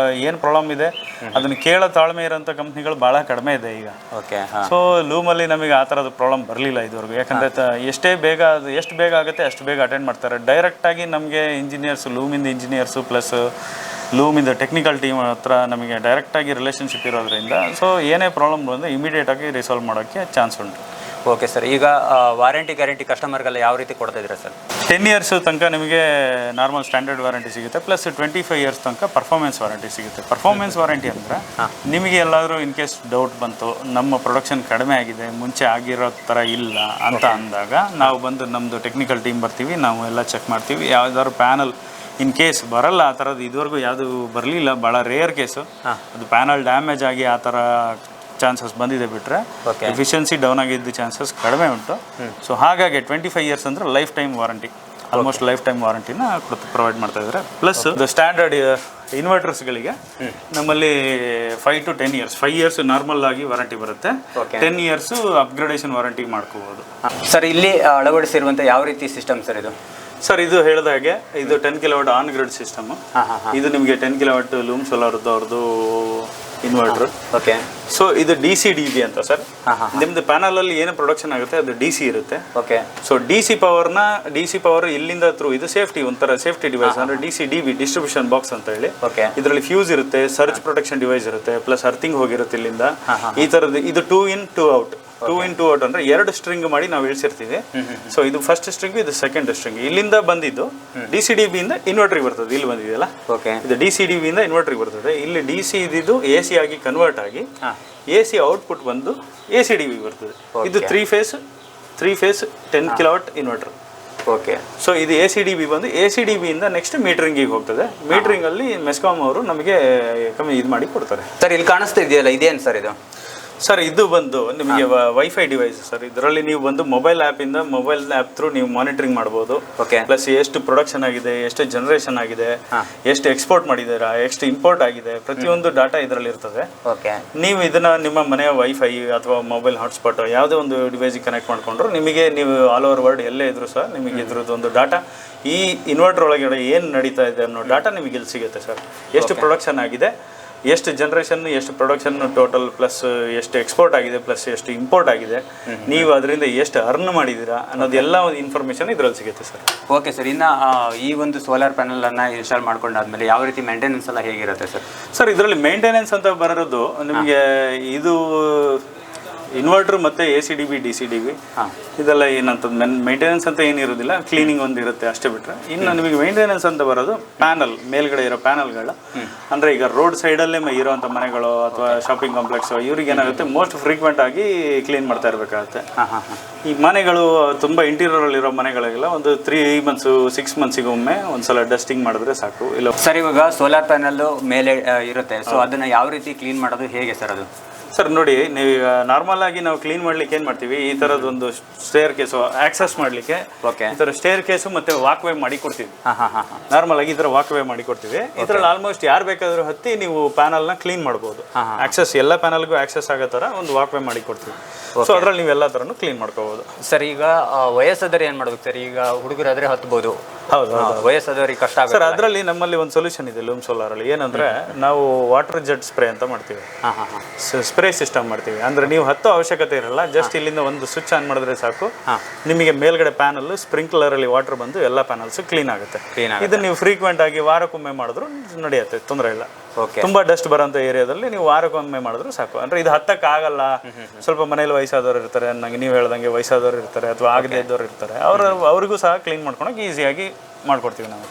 ಏನು ಪ್ರಾಬ್ಲಮ್ ಇದೆ ಅದನ್ನು ಕೇಳೋ ತಾಳ್ಮೆ ಇರೋಂಥ ಕಂಪ್ನಿಗಳು ಭಾಳ ಕಡಿಮೆ ಇದೆ ಈಗ. ಓಕೆ. ಸೊ ಲೂಮಲ್ಲಿ ನಮಗೆ ಆ ಥರದ ಪ್ರಾಬ್ಲಮ್ ಬರಲಿಲ್ಲ ಇದುವರೆಗೂ. ಯಾಕಂದರೆ ಎಷ್ಟು ಬೇಗ ಆಗುತ್ತೆ ಅಷ್ಟು ಬೇಗ ಅಟೆಂಡ್ ಮಾಡ್ತಾರೆ. ಡೈರೆಕ್ಟಾಗಿ ನಮಗೆ ಇಂಜಿನಿಯರ್ಸು, ಲೂಮಿಂದ ಇಂಜಿನಿಯರ್ಸು ಪ್ಲಸ್ ಲೂಮಿಂದ ಟೆಕ್ನಿಕಲ್ ಟೀಮ್ ಹತ್ರ ನಮಗೆ ಡೈರೆಕ್ಟಾಗಿ ರಿಲೇಷನ್ಶಿಪ್ ಇರೋದ್ರಿಂದ ಸೊ ಏನೇ ಪ್ರಾಬ್ಲಮ್ ಬಂದರೆ ಇಮಿಡಿಯೇಟಾಗಿ ರಿಸಾಲ್ವ್ ಮಾಡೋಕ್ಕೆ ಚಾನ್ಸ್ ಉಂಟು. Okay sir. ಈಗ ವಾರಂಟಿ ಗ್ಯಾರಂಟಿ ಕಸ್ಟಮರ್ಗೆಲ್ಲ ಯಾವ ರೀತಿ ಕೊಡ್ತಾ ಇದ್ದೀರಾ ಸರ್? 10 ಇಯರ್ಸ್ ತನಕ ನಿಮಗೆ ನಾರ್ಮಲ್ ಸ್ಟ್ಯಾಂಡರ್ಡ್ ವಾರಂಟಿ ಸಿಗುತ್ತೆ, ಪ್ಲಸ್ 25 ಇಯರ್ಸ್ ತನಕ ಪರ್ಫಾರ್ಮೆನ್ಸ್ ವಾರಂಟಿ ಸಿಗುತ್ತೆ. ಪರ್ಫಾರ್ಮೆನ್ಸ್ ವಾರಂಟಿ ಅಂದರೆ ನಿಮಗೆ ಎಲ್ಲಾದರೂ ಇನ್ ಕೇಸ್ ಡೌಟ್ ಬಂತು, ನಮ್ಮ ಪ್ರೊಡಕ್ಷನ್ ಕಡಿಮೆ ಆಗಿದೆ, ಮುಂಚೆ ಆಗಿರೋ ಥರ ಇಲ್ಲ ಅಂತ ಅಂದಾಗ ನಾವು ಬಂದು ನಮ್ಮದು ಟೆಕ್ನಿಕಲ್ ಟೀಮ್ ಬರ್ತೀವಿ, ನಾವು ಎಲ್ಲ ಚೆಕ್ ಮಾಡ್ತೀವಿ. ಯಾವುದಾದ್ರು ಪ್ಯಾನಲ್ ಇನ್ ಕೇಸ್ ಬರಲ್ಲ, ಆ ಥರದ್ದು ಇದುವರೆಗೂ ಯಾವುದು ಬರಲಿಲ್ಲ, ಭಾಳ ರೇರ್ ಕೇಸು. ಅದು ಪ್ಯಾನಲ್ ಡ್ಯಾಮೇಜ್ ಆಗಿ ಆ ಥರ ಚಾನ್ಸಸ್ ಬಂದಿದೆ ಬಿಟ್ಟರೆ ಎಫಿಷಿಯನ್ಸಿ ಡೌನ್ ಆಗಿದ್ದ ಚಾನ್ಸಸ್ ಕಡಿಮೆ ಉಂಟು. ಸೊ ಹಾಗಾಗಿ 25 ಇಯರ್ಸ್ ಅಂದರೆ life time warranty, almost life time ವಾರಂಟಿನ ಪ್ರೊವೈಡ್ ಮಾಡ್ತಾ ಇದ್ದಾರೆ. ಪ್ಲಸ್ ಸ್ಟ್ಯಾಂಡರ್ಡ್ ಇನ್ವರ್ಟರ್ಸ್ಗಳಿಗೆ ನಮ್ಮಲ್ಲಿ 5 to 10 ಇಯರ್ಸ್, 5 ಇಯರ್ಸ್ ನಾರ್ಮಲ್ ಆಗಿ ವಾರಂಟಿ ಬರುತ್ತೆ, 10 ಇಯರ್ಸ್ ಅಪ್ಗ್ರೇಡೇಷನ್ ವಾರಂಟಿ ಮಾಡ್ಕೋಬೋದು. ಸರ್ ಇಲ್ಲಿ ಅಳವಡಿಸಿರುವಂಥ ಯಾವ ರೀತಿ ಸಿಸ್ಟಮ್ ಸರ್ ಇದು? ಸರ್ ಇದು ಹೇಳಿದ ಹಾಗೆ ಇದು 10 ಕಿಲೋವಾಟ್ ಆನ್ ಗ್ರಿಡ್ ಸಿಸ್ಟಮ್. ಇದು ನಿಮಗೆ 10 ಕಿಲೋವಾಟ್ ಲೂಮ್ ಸೋಲಾರ್ದು ಅವ್ರದ್ದು ಇನ್ವರ್ಟರ್. ಓಕೆ. ಸೊ ಇದು DC-DB ಅಂತ ಸರ್. ನಿಮ್ದು ಪ್ಯಾನಲ್ ಅಲ್ಲಿ ಏನು ಪ್ರೊಡಕ್ಷನ್ ಆಗುತ್ತೆ ಅದು DC ಇರುತ್ತೆ. ಓಕೆ. ಸೊ DC ಪವರ್ ಇಲ್ಲಿಂದ ಥ್ರೂ, ಇದು ಸೇಫ್ಟಿ, ಒಂಥರ ಸೇಫ್ಟಿ ಡಿವೈಸ್ ಅಂದ್ರೆ DC-DB ಡಿಸ್ಟ್ರಿಬ್ಯೂಷನ್ ಬಾಕ್ಸ್ ಅಂತ ಹೇಳಿ. ಇದರಲ್ಲಿ ಫ್ಯೂಸ್ ಇರುತ್ತೆ, ಸರ್ಜ್ ಪ್ರೊಟೆಕ್ಷನ್ ಡಿವೈಸ್ ಇರುತ್ತೆ, ಪ್ಲಸ್ ಅರ್ಥಿಂಗ್ ಹೋಗಿರುತ್ತೆ ಇಲ್ಲಿಂದ. ಈ ತರದ್ದು ಇದು 2 in 2 out. 2 in 2 out ಅಂದ್ರೆ 2 ಸ್ಟ್ರಿಂಗ್ ಮಾಡಿ ನಾವು ಇಳಿಸಿರ್ತೀವಿ. ಸೊ ಇದು ಫಸ್ಟ್ ಸ್ಟ್ರಿಂಗ್, ಇದು ಸೆಕೆಂಡ್ ಸ್ಟ್ರಿಂಗ್. ಇಲ್ಲಿಂದ ಬಂದಿದ್ದು DC-DB ಇಂದ ಇನ್ವರ್ಟರ್ಗೆ ಬರ್ತದೆ. ಇಲ್ಲಿ ಬಂದಿದೆಯಲ್ಲ, ಇದು DC-DB ಇಂದ ಇನ್ವರ್ಟರ್ಗೆ ಬರ್ತದೆ. ಇಲ್ಲಿ DC ಇದ್ದು AC ಆಗಿ ಕನ್ವರ್ಟ್ ಆಗಿ AC ಔಟ್ಪುಟ್ ಬಂದು AC-DB ಬರ್ತದೆ. ಇದು 3 phase 10 kilowatt inverter. Okay. So ಇದು AC-DB ಬಂದು AC-DB ಇಂದ ನೆಕ್ಸ್ಟ್ ಮೀಟರಿಂಗಿಗೆ ಹೋಗ್ತದೆ. ಮೀಟರಿಂಗ್ ಅಲ್ಲಿ ಮೆಸ್ಕಾಮ್ ಅವರು ನಮಗೆ ಕಮ್ಮಿ ಇದು ಮಾಡಿ ಕೊಡ್ತಾರೆ. ಸರ್ ಇಲ್ಲಿ ಕಾಣಿಸ್ತಾ ಇದೆಯಲ್ಲ, ಇದೇನು ಸರ್ ಇದು? ಸರ್ ಇದು ಬಂದು ನಿಮಗೆ ವೈಫೈ ಡಿವೈಸ್ ಸರ್. ಇದರಲ್ಲಿ ನೀವು ಬಂದು ಮೊಬೈಲ್ ಆ್ಯಪ್ ಥ್ರೂ ನೀವು ಮಾನಿಟರಿಂಗ್ ಮಾಡ್ಬೋದು. ಪ್ಲಸ್ ಎಷ್ಟು ಪ್ರೊಡಕ್ಷನ್ ಆಗಿದೆ, ಎಷ್ಟು ಜನರೇಷನ್ ಆಗಿದೆ, ಎಷ್ಟು ಎಕ್ಸ್ಪೋರ್ಟ್ ಮಾಡಿದ್ದೀರಾ, ಎಷ್ಟು ಇಂಪೋರ್ಟ್ ಆಗಿದೆ, ಪ್ರತಿಯೊಂದು ಡಾಟಾ ಇದರಲ್ಲಿ ಇರ್ತದೆ. ನೀವು ಇದನ್ನ ನಿಮ್ಮ ಮನೆಯ ವೈಫೈ ಅಥವಾ ಮೊಬೈಲ್ ಹಾಟ್ಸ್ಪಾಟ್ ಯಾವುದೇ ಒಂದು ಡಿವೈಸಿಗೆ ಕನೆಕ್ಟ್ ಮಾಡಿಕೊಂಡ್ರು ನಿಮಗೆ, ನೀವು ಆಲ್ ಓವರ್ ವರ್ಲ್ಡ್ ಎಲ್ಲೇ ಇದ್ರು ಸರ್, ನಿಮಗೆ ಇದ್ರದ್ದು ಒಂದು ಡಾಟಾ, ಈ ಇನ್ವರ್ಟರ್ ಒಳಗಡೆ ಏನು ನಡೀತಾ ಇದೆ ಅನ್ನೋ ಡಾಟಾ ನಿಮಗೆ ಇಲ್ಲಿ ಸಿಗುತ್ತೆ ಸರ್. ಎಷ್ಟು ಪ್ರೊಡಕ್ಷನ್ ಆಗಿದೆ, ಎಷ್ಟು ಜನರೇಷನ್, ಎಷ್ಟು ಪ್ರೊಡಕ್ಷನ್ ಟೋಟಲ್, ಪ್ಲಸ್ ಎಷ್ಟು ಎಕ್ಸ್ಪೋರ್ಟ್ ಆಗಿದೆ, ಪ್ಲಸ್ ಎಷ್ಟು ಇಂಪೋರ್ಟ್ ಆಗಿದೆ, ನೀವು ಅದರಿಂದ ಎಷ್ಟು ಅರ್ನ್ ಮಾಡಿದ್ದೀರಾ ಅನ್ನೋದೆಲ್ಲ ಒಂದು ಇನ್ಫಾರ್ಮೇಷನ್ ಇದರಲ್ಲಿ ಸಿಗುತ್ತೆ ಸರ್. Okay sir. ಇನ್ನು ಈ ಒಂದು ಸೋಲಾರ್ ಪ್ಯಾನಲನ್ನು ಇನ್ಸ್ಟಾಲ್ ಮಾಡ್ಕೊಂಡಾದ್ಮೇಲೆ ಯಾವ ರೀತಿ ಮೇಂಟೆನೆನ್ಸ್ ಎಲ್ಲ ಹೇಗಿರುತ್ತೆ ಸರ್? ಸರ್ ಇದರಲ್ಲಿ ಮೇಂಟೆನೆನ್ಸ್ ಅಂತ ಬರೋದು ನಿಮಗೆ ಇದು ಇನ್ವರ್ಟರ್ ಮತ್ತು AC-DB DC-DB ಇದೆಲ್ಲ ಏನಂತ ಮೇಂಟೆನೆನ್ಸ್ ಅಂತ ಏನಿರೋದಿಲ್ಲ, ಕ್ಲೀನಿಂಗ್ ಒಂದು ಇರುತ್ತೆ ಅಷ್ಟೇ ಬಿಟ್ಟರೆ. ಇನ್ನು ನಿಮಗೆ ಮೇಂಟೆನೆನ್ಸ್ ಅಂತ ಬರೋದು ಪ್ಯಾನಲ್ ಮೇಲ್ಗಡೆ ಇರೋ ಪ್ಯಾನಲ್ಗಳು. ಅಂದರೆ ಈಗ ರೋಡ್ ಸೈಡಲ್ಲೇ ಇರೋವಂಥ ಮನೆಗಳು ಅಥವಾ ಶಾಪಿಂಗ್ ಕಾಂಪ್ಲೆಕ್ಸ್, ಇವ್ರಿಗೆ ಏನಾಗುತ್ತೆ ಮೋಸ್ಟ್ ಫ್ರೀಕ್ವೆಂಟ್ ಆಗಿ ಕ್ಲೀನ್ ಮಾಡ್ತಾ ಇರಬೇಕಾಗುತ್ತೆ. ಈ ಮನೆಗಳು ತುಂಬ ಇಂಟೀರಿಯರಲ್ಲಿರೋ ಮನೆಗಳಿಗೆಲ್ಲ ಒಂದು 3 months 6 months ಒಮ್ಮೆ ಒಂದ್ಸಲ ಡಸ್ಟಿಂಗ್ ಮಾಡಿದ್ರೆ ಸಾಕು. ಇಲ್ಲ ಸರ್, ಇವಾಗ ಸೋಲಾರ್ ಪ್ಯಾನಲ್ ಮೇಲೆ ಇರುತ್ತೆ, ಸೊ ಅದನ್ನು ಯಾವ ರೀತಿ ಕ್ಲೀನ್ ಮಾಡೋದು ಹೇಗೆ ಸರ್ ಅದು? ಸರ್ ನೋಡಿ, ನೀವೀಗ ನಾರ್ಮಲ್ ಆಗಿ ನಾವು ಕ್ಲೀನ್ ಮಾಡ್ಲಿಕ್ಕೆ ಏನು ಮಾಡ್ತೀವಿ, ಈ ಥರದೊಂದು ಸ್ಟೇರ್ ಕೇಸು ಆಕ್ಸೆಸ್ ಮಾಡಲಿಕ್ಕೆ ಈ ಥರ ಸ್ಟೇರ್ ಕೇಸು ಮತ್ತು ವಾಕ್ವೇ ಮಾಡಿ ಕೊಡ್ತೀವಿ. ನಾರ್ಮಲ್ ಆಗಿ ಈ ಥರ ವಾಕ್ವೇ ಮಾಡಿ ಕೊಡ್ತೀವಿ. ಇದರಲ್ಲಿ ಆಲ್ಮೋಸ್ಟ್ ಯಾರು ಬೇಕಾದರೂ ಹತ್ತಿ ನೀವು ಪ್ಯಾನಲ್ನ ಕ್ಲೀನ್ ಮಾಡ್ಬೋದು. ಆಕ್ಸೆಸ್ ಎಲ್ಲ ಪ್ಯಾನಲ್ಗೂ ಆಕ್ಸೆಸ್ ಆಗೋ ಥರ ಒಂದು ವಾಕ್ವೇ ಮಾಡಿ ಕೊಡ್ತೀವಿ. ಸೊ ಅದರಲ್ಲಿ ನೀವು ಎಲ್ಲ ಥರನೂ ಕ್ಲೀನ್ ಮಾಡ್ಕೋಬೋದು. ಸರ್ ಈಗ ವಯಸ್ಸಾದರೆ ಏನು ಮಾಡ್ಬೇಕು ಸರ್? ಈಗ ಹುಡುಗರಾದರೆ ಹತ್ಬೋದು. ಹೌದು, ವಯಸ್ಸಾದವ್ರಿಗೆ ಕಷ್ಟ ಆಗುತ್ತೆ ಸರ್. ಅದರಲ್ಲಿ ನಮ್ಮಲ್ಲಿ ಒಂದು ಸೊಲ್ಯೂಷನ್ ಇದೆ ಲೂಮ್ ಸೋಲಾರಲ್ಲಿ. ಏನಂದರೆ ನಾವು ವಾಟರ್ ಜೆಟ್ ಸ್ಪ್ರೇ ಅಂತ ಮಾಡ್ತೀವಿ, ಸ್ಪ್ರೇ ಸಿಸ್ಟಮ್ ಮಾಡ್ತೀವಿ. ಅಂದರೆ ನೀವು ಹತ್ತೋ ಅವಶ್ಯಕತೆ ಇರಲ್ಲ, ಜಸ್ಟ್ ಇಲ್ಲಿಂದ ಒಂದು ಸ್ವಿಚ್ ಆನ್ ಮಾಡಿದ್ರೆ ಸಾಕು, ನಿಮಗೆ ಮೇಲ್ಗಡೆ ಪ್ಯಾನಲ್ ಸ್ಪ್ರಿಂಕ್ಲರಲ್ಲಿ ವಾಟರ್ ಬಂದು ಎಲ್ಲ ಪ್ಯಾನಲ್ಸ್ ಕ್ಲೀನ್ ಆಗುತ್ತೆ. ಇದನ್ನು ನೀವು ಫ್ರೀಕ್ವೆಂಟ್ ಆಗಿ ವಾರಕ್ಕೊಮ್ಮೆ ಮಾಡಿದ್ರು ನಡೆಯುತ್ತೆ, ತೊಂದರೆ ಇಲ್ಲ. ತುಂಬಾ ಡಸ್ಟ್ ಬರೋಂಥ ಏರಿಯಾದಲ್ಲಿ ನೀವು ವಾರಕ್ಕೊಮ್ಮೆ ಮಾಡಿದ್ರು ಸಾಕು. ಅಂದರೆ ಇದು ಹತ್ತಕ್ಕಾಗಲ್ಲ, ಸ್ವಲ್ಪ ಮನೇಲಿ ವಯಸ್ಸಾದವ್ರು ಇರ್ತಾರೆ, ನಂಗೆ ನೀವು ಹೇಳ್ದಂಗೆ ವಯಸ್ಸಾದವ್ರು ಇರ್ತಾರೆ ಅಥವಾ ಆಗದೇ ಇದ್ದವ್ರು ಇರ್ತಾರೆ, ಅವ್ರಿಗೂ ಸಹ ಕ್ಲೀನ್ ಮಾಡ್ಕೊಳಕ್ಕೆ ಈಸಿಯಾಗಿ ಮಾಡ್ಕೊಡ್ತೀವಿ ನಾವು.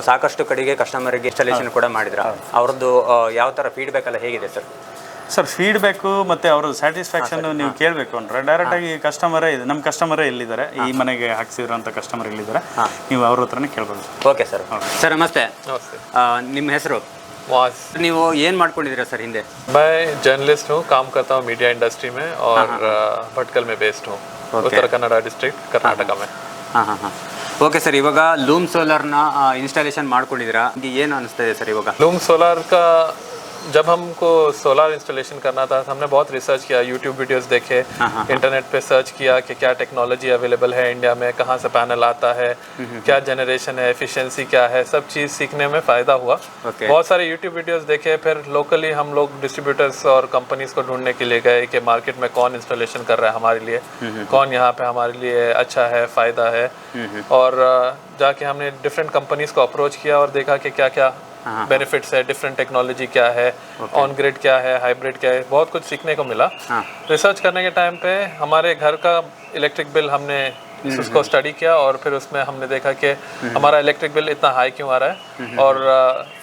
ಸಾಕಷ್ಟು ಕಡೆಗೆ ಕಸ್ಟಮರ್ಗೆ ಇನ್ಸ್ಟಾಲೇಷನ್ ಕೂಡ ಮಾಡಿದ್ರ, ಅವ್ರದ್ದು ಯಾವ ಥರ ಫೀಡ್ಬ್ಯಾಕ್ ಎಲ್ಲ ಹೇಗಿದೆ ಸರ್? ಸರ್ ಫೀಡ್ಬ್ಯಾಕು ಮತ್ತು ಅವ್ರ ಸ್ಯಾಟಿಸ್ಫ್ಯಾಕ್ಷನ್ ನೀವು ಕೇಳಬೇಕು ಅಂದರೆ ಡೈರೆಕ್ಟಾಗಿ ಕಸ್ಟಮರೇ ಇದೆ, ನಮ್ಮ ಕಸ್ಟಮರೇ ಎಲ್ಲಿದ್ದಾರೆ, ಈ ಮನೆಗೆ ಹಾಕ್ಸಿರೋಂಥ ಕಸ್ಟಮರ್ ಎಲ್ಲಿದ್ದಾರೆ, ನೀವು ಅವ್ರ ಹತ್ರನೇ ಕೇಳ್ಬೋದು. Okay sir. ಸರ್ ನಮಸ್ತೆ. ನಿಮ್ಮ ಹೆಸರು? ನೀವು ಏನು ಮಾಡ್ಕೊಂಡಿದ್ದೀರಾ ಸರ್ ಹಿಂದೆ? मैं जर्नलिस्ट हूँ, काम करता हूँ मीडिया इंडस्ट्री में और भटकल में बेस्ड हूँ, उत्तर कन्नड़ डिस्ट्रिक्ट कर्नाटक में. ಓಕೆ ಸರ್, ಇವಾಗ ಲೂಮ್ ಸೋಲಾರ್ನ ಇನ್ಸ್ಟಾಲೇಷನ್ ಮಾಡ್ಕೊಂಡಿದ್ದೀರಾ, ಏನು ಅನಿಸ್ತಾ ಇದೆ ಸರ್ ಇವಾಗ? लूम सोलार का जब हमको सोलार इंस्टॉलेशन करना था, हमने बहुत रिसर्च किया, यूट्यूब वीडियोस देखे, इंटरनेट पे सर्च किया कि क्या टेक्नोलॉजी अवेलेबल है इंडिया में, कहाँ से पैनल आता है, क्या जनरेशन है, एफिशिएंसी क्या है, सब चीज़ सीखने में फ़ायदा हुआ. बहुत सारे यूट्यूब वीडियोस देखे, फिर लोकली हम लोग डिस्ट्रीब्यूटर्स और कंपनीज को ढूंढने के लिए गए कि मार्केट में कौन इंस्टॉलेशन कर रहा है हमारे लिए, कौन यहाँ पे हमारे लिए अच्छा है, फ़ायदा है. और जाके हमने डिफरेंट कंपनीज को अप्रोच किया और देखा कि क्या क्या बेनिफिट्स है, डिफरेंट टेक्नोलॉजी क्या है, ऑन ग्रिड क्या है, हाइब्रिड क्या है, बहुत कुछ सीखने को मिला। रिसर्च करने के टाइम पे हमारे घर का इलेक्ट्रिक बिल हमने उसको स्टडी किया और फिर उसमें हमने देखा कि हमारा इलेक्ट्रिक बिल इतना हाई क्यों आ रहा है। और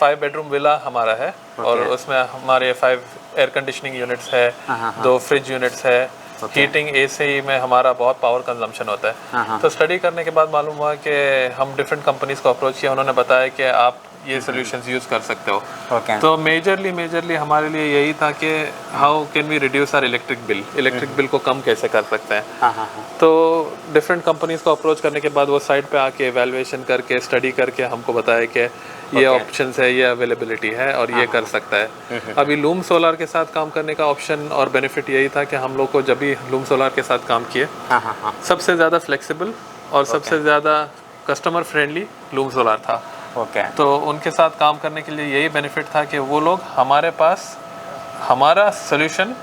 5 बेडरूम विला हमारा है और उसमें हमारे 5 एयर कंडीशनिंग यूनिट्स है, 2 फ्रिज यूनिट्स है, हीटिंग एसी में हमारा बहुत पावर कंजम्पशन होता है। तो स्टडी करने के बाद मालूम हुआ कि हम डिफरेंट कंपनीज को अप्रोच किया, उन्होंने बताया कि आप ये सॉल्यूशंस यूज़ कर सकते हो। तो मेजरली हमारे लिए यही था कि how can we reduce our electric bill को कम कैसे कर सकते हैं। तो डिफरेंट कंपनीज को अप्रोच करने के बाद वो साइट पे आके एवेल्युएशन करके स्टडी करके हमको बताया कि ये ऑप्शंस है, ये अवेलेबिलिटी है और ये कर सकता है। अभी लूम सोलर के साथ काम करने का ऑप्शन और बेनिफिट यही था कि हम लोग को जब भी लूम सोलर के साथ काम किए, सबसे ज़्यादा फ्लेक्सिबल और सबसे ज़्यादा कस्टमर फ्रेंडली लूम सोलर था। तो उनके साथ काम करने के लिए यही बेनिफिट था कि वो लोग हमारे पास हमारा सोल्यूशन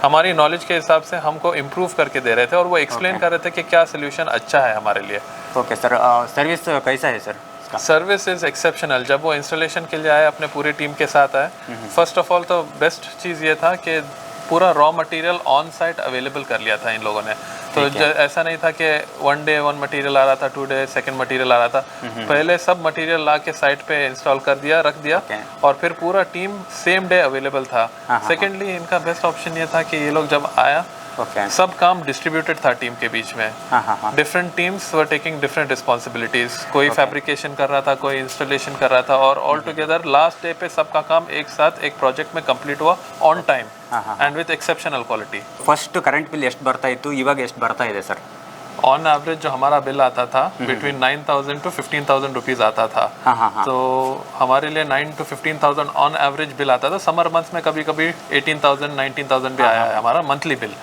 हमारी नॉलेज के हिसाब से हमको इम्प्रूव करके दे रहे थे और वो एक्सप्लेन कर रहे थे कि क्या सोल्यूशन अच्छा है हमारे लिए। ओके सर, सर्विस कैसा है सर? Service is exceptional. जब वो इंस्टॉलेशन के लिए आए, अपने पूरी टीम के साथ आए, फर्स्ट ऑफ ऑल तो बेस्ट चीज़ ये था कि पूरा raw material on site available कर लिया था इन लोगों ने। तो ऐसा नहीं था कि 1 डे 1 मटेरियल आ रहा था, 2 डे 2nd मटेरियल आ रहा था। पहले सब मटेरियल ला के साइट पे इंस्टॉल कर दिया, रख दिया और फिर पूरा टीम सेम डे अवेलेबल था। सेकेंडली इनका बेस्ट ऑप्शन ये था कि ये लोग जब आया, सब काम डिस्ट्रीब्यूटेड था टीम के बीच में। Different teams were taking different responsibilities. कोई फैब्रिकेशन कर रहा था, कोई इंस्टॉलेशन कर रहा था और ऑल टुगेदर लास्ट डे पे सबका काम एक साथ एक प्रोजेक्ट में कंप्लीट हुआ on time and with exceptional quality. First current bill ಎಷ್ಟು ಬರ್ತಾ ಇತ್ತು, ಇವಾಗ ಎಷ್ಟು ಬರ್ತಾ ಇದೆ ಸರ್? ऑन एवरेज जो हमारा बिल आता था बिटवीन 9,000 to 15,000 रुपीज़ आता था। तो हमारे लिए 9 to 15,000 ऑन एवरेज बिल आता था। समर मंथ्स में कभी कभी 18,000 19,000 भी आया है हमारा मंथली बिल।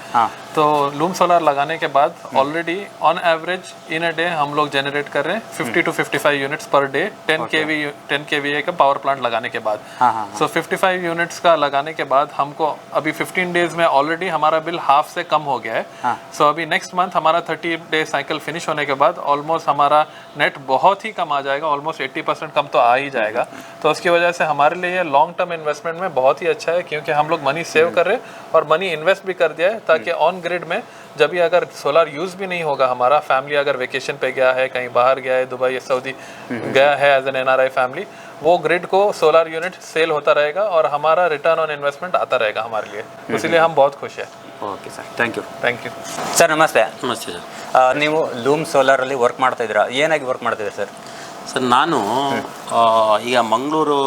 तो लूम सोलर लगाने के बाद already on average in a day हम लोग जनरेट कर रहे हैं 50 to 55 units per day 10 kVA का पावर प्लांट लगाने के बाद। सो 55 यूनिट्स का लगाने के बाद हमको अभी 15 डेज में ऑलरेडी हमारा बिल हाफ से कम हो गया है। सो अभी नेक्स्ट मंथ हमारा 30 डे साइकिल फिनिश होने के बाद ऑलमोस्ट हमारा नेट बहुत ही कम आ जाएगा, ऑलमोस्ट 80% कम तो आ ही जाएगा। तो उसकी वजह से हमारे लिए ये लॉन्ग टर्म इन्वेस्टमेंट में बहुत ही अच्छा है, क्योंकि हम लोग मनी सेव कर रहे हैं और मनी इन्वेस्ट भी कर दिया है, ताकि ऑन ग्रिड में जब भी अगर सोलर यूज़ भी नहीं होगा, हमारा फैमिली अगर वेकेशन पे गया है, कहीं बाहर गया है, दुबई या सऊदी गया है एज एन NRI फैमिली, वो ग्रिड को सोलर यूनिट सेल होता रहेगा और हमारा रिटर्न ऑन इन्वेस्टमेंट आता रहेगा हमारे लिए। इसलिए हम बहुत खुश हैं। Okay sir, thank you sir. ನಮಸ್ತೆ. ನಮಸ್ತೆ ಸರ್. ನೀವು ಲೂಮ್ ಸೋಲಾರಲ್ಲಿ ವರ್ಕ್ ಮಾಡ್ತಾ ಇದ್ದೀರಾ, ಏನಾಗಿ ವರ್ಕ್ ಮಾಡ್ತಿದ್ದೀರಾ ಸರ್? ಸರ್, ನಾನು ಈಗ ಮಂಗಳೂರು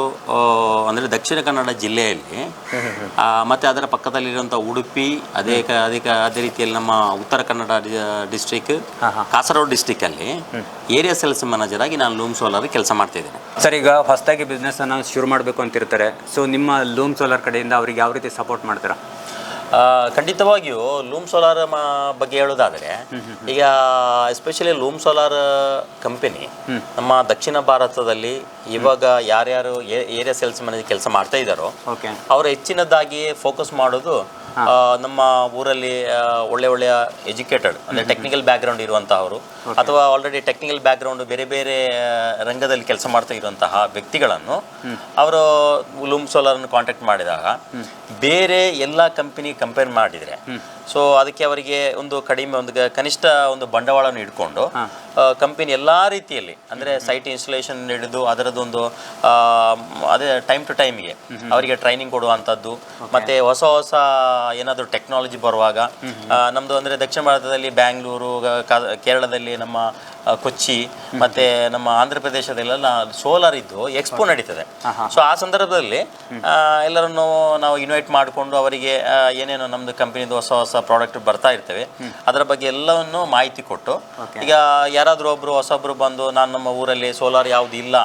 ಅಂದರೆ ದಕ್ಷಿಣ ಕನ್ನಡ ಜಿಲ್ಲೆಯಲ್ಲಿ ಮತ್ತು ಅದರ ಪಕ್ಕದಲ್ಲಿರುವಂಥ ಉಡುಪಿ, ಅದೇ ರೀತಿಯಲ್ಲಿ ನಮ್ಮ ಉತ್ತರ ಕನ್ನಡ ಡಿಸ್ಟ್ರಿಕ್, ಕಾಸರಗೋಡು ಡಿಸ್ಟ್ರಿಕ್ಕಲ್ಲಿ ಏರಿಯಾ ಸೇಲ್ಸ್ ಮ್ಯಾನೇಜರ್ ಆಗಿ ನಾನು ಲೂಮ್ ಸೋಲಾರ್ ಕೆಲಸ ಮಾಡ್ತಾಯಿದ್ದೇನೆ. ಸರ್, ಈಗ ಹೊಸದಾಗಿ ಬಿಸ್ನೆಸ್ಸನ್ನು ಶುರು ಮಾಡಬೇಕು ಅಂತಿರ್ತಾರೆ, ಸೊ ನಿಮ್ಮ ಲೂಮ್ ಸೋಲಾರ್ ಕಡೆಯಿಂದ ಅವ್ರಿಗೆ ಯಾವ ರೀತಿ ಸಪೋರ್ಟ್ ಮಾಡ್ತೀರಾ? ಖಂಡಿತವಾಗಿಯೂ ಲೂಮ್ ಸೋಲಾರ್ ಬಗ್ಗೆ ಹೇಳೋದಾದರೆ, ಈಗ ಎಸ್ಪೆಷಲಿ ಲೂಮ್ ಸೋಲಾರ್ ಕಂಪನಿ ನಮ್ಮ ದಕ್ಷಿಣ ಭಾರತದಲ್ಲಿ ಇವಾಗ ಯಾರ್ಯಾರು ಏರಿಯಾ ಸೇಲ್ಸ್ ಮ್ಯಾನೇಜರ್ ಕೆಲಸ ಮಾಡ್ತಾ ಇದ್ದಾರೋ ಅವರು ಹೆಚ್ಚಿನದಾಗಿ ಫೋಕಸ್ ಮಾಡೋದು ನಮ್ಮ ಊರಲ್ಲಿ ಒಳ್ಳೆಯ ಎಜುಕೇಟೆಡ್ ಅಂದರೆ ಟೆಕ್ನಿಕಲ್ ಬ್ಯಾಕ್ಗ್ರೌಂಡ್ ಇರುವಂತಹವರು ಅಥವಾ ಆಲ್ರೆಡಿ ಟೆಕ್ನಿಕಲ್ ಬ್ಯಾಕ್ಗ್ರೌಂಡ್ ಬೇರೆ ಬೇರೆ ರಂಗದಲ್ಲಿ ಕೆಲಸ ಮಾಡ್ತಾ ಇರುವಂತಹ ವ್ಯಕ್ತಿಗಳನ್ನು ಅವರು ಲೂಮ್ ಸೋಲಾರನ್ನು ಕಾಂಟ್ಯಾಕ್ಟ್ ಮಾಡಿದಾಗ ಬೇರೆ ಎಲ್ಲ ಕಂಪನಿ ಕಂಪೇರ್ ಮಾಡಿದರೆ ಸೊ ಅದಕ್ಕೆ ಅವರಿಗೆ ಒಂದು ಕಡಿಮೆ ಕನಿಷ್ಠ ಒಂದು ಬಂಡವಾಳವನ್ನು ಇಟ್ಕೊಂಡು ಕಂಪನಿ ಎಲ್ಲ ರೀತಿಯಲ್ಲಿ ಅಂದರೆ ಸೈಟ್ ಇನ್ಸ್ಟಾಲೇಷನ್ ಹಿಡಿದು ಅದರದ್ದೊಂದು ಅದೇ ಟೈಮ್ ಟು ಟೈಮ್ಗೆ ಅವರಿಗೆ ಟ್ರೈನಿಂಗ್ ಕೊಡುವಂಥದ್ದು, ಮತ್ತು ಹೊಸ ಹೊಸ ಏನಾದರೂ ಟೆಕ್ನಾಲಜಿ ಬರುವಾಗ ನಮ್ಮದು ಅಂದರೆ ದಕ್ಷಿಣ ಭಾರತದಲ್ಲಿ ಬ್ಯಾಂಗ್ಳೂರು, ಕೇರಳದಲ್ಲಿ ನಮ್ಮ ಕೊಚ್ಚಿ ಮತ್ತು ನಮ್ಮ ಆಂಧ್ರ ಪ್ರದೇಶದಲ್ಲೆಲ್ಲ ಸೋಲಾರ್ ಇದ್ದು ಎಕ್ಸ್ಪೋ ನಡೀತದೆ. ಸೊ ಆ ಸಂದರ್ಭದಲ್ಲಿ ಎಲ್ಲರನ್ನು ನಾವು ಇನ್ವೈಟ್ ಮಾಡಿಕೊಂಡು ಅವರಿಗೆ ಏನೇನು ನಮ್ಮದು ಕಂಪನಿದು ಹೊಸ ಹೊಸ ಪ್ರಾಡಕ್ಟ್ ಬರ್ತಾ ಇರ್ತವೆ ಅದರ ಬಗ್ಗೆ ಎಲ್ಲವನ್ನು ಮಾಹಿತಿ ಕೊಟ್ಟು, ಈಗ ಯಾರಾದರೂ ಹೊಸೊಬ್ಬರು ಬಂದು ನಾನು ನಮ್ಮ ಊರಲ್ಲಿ ಸೋಲಾರ್ ಯಾವುದು ಇಲ್ಲ,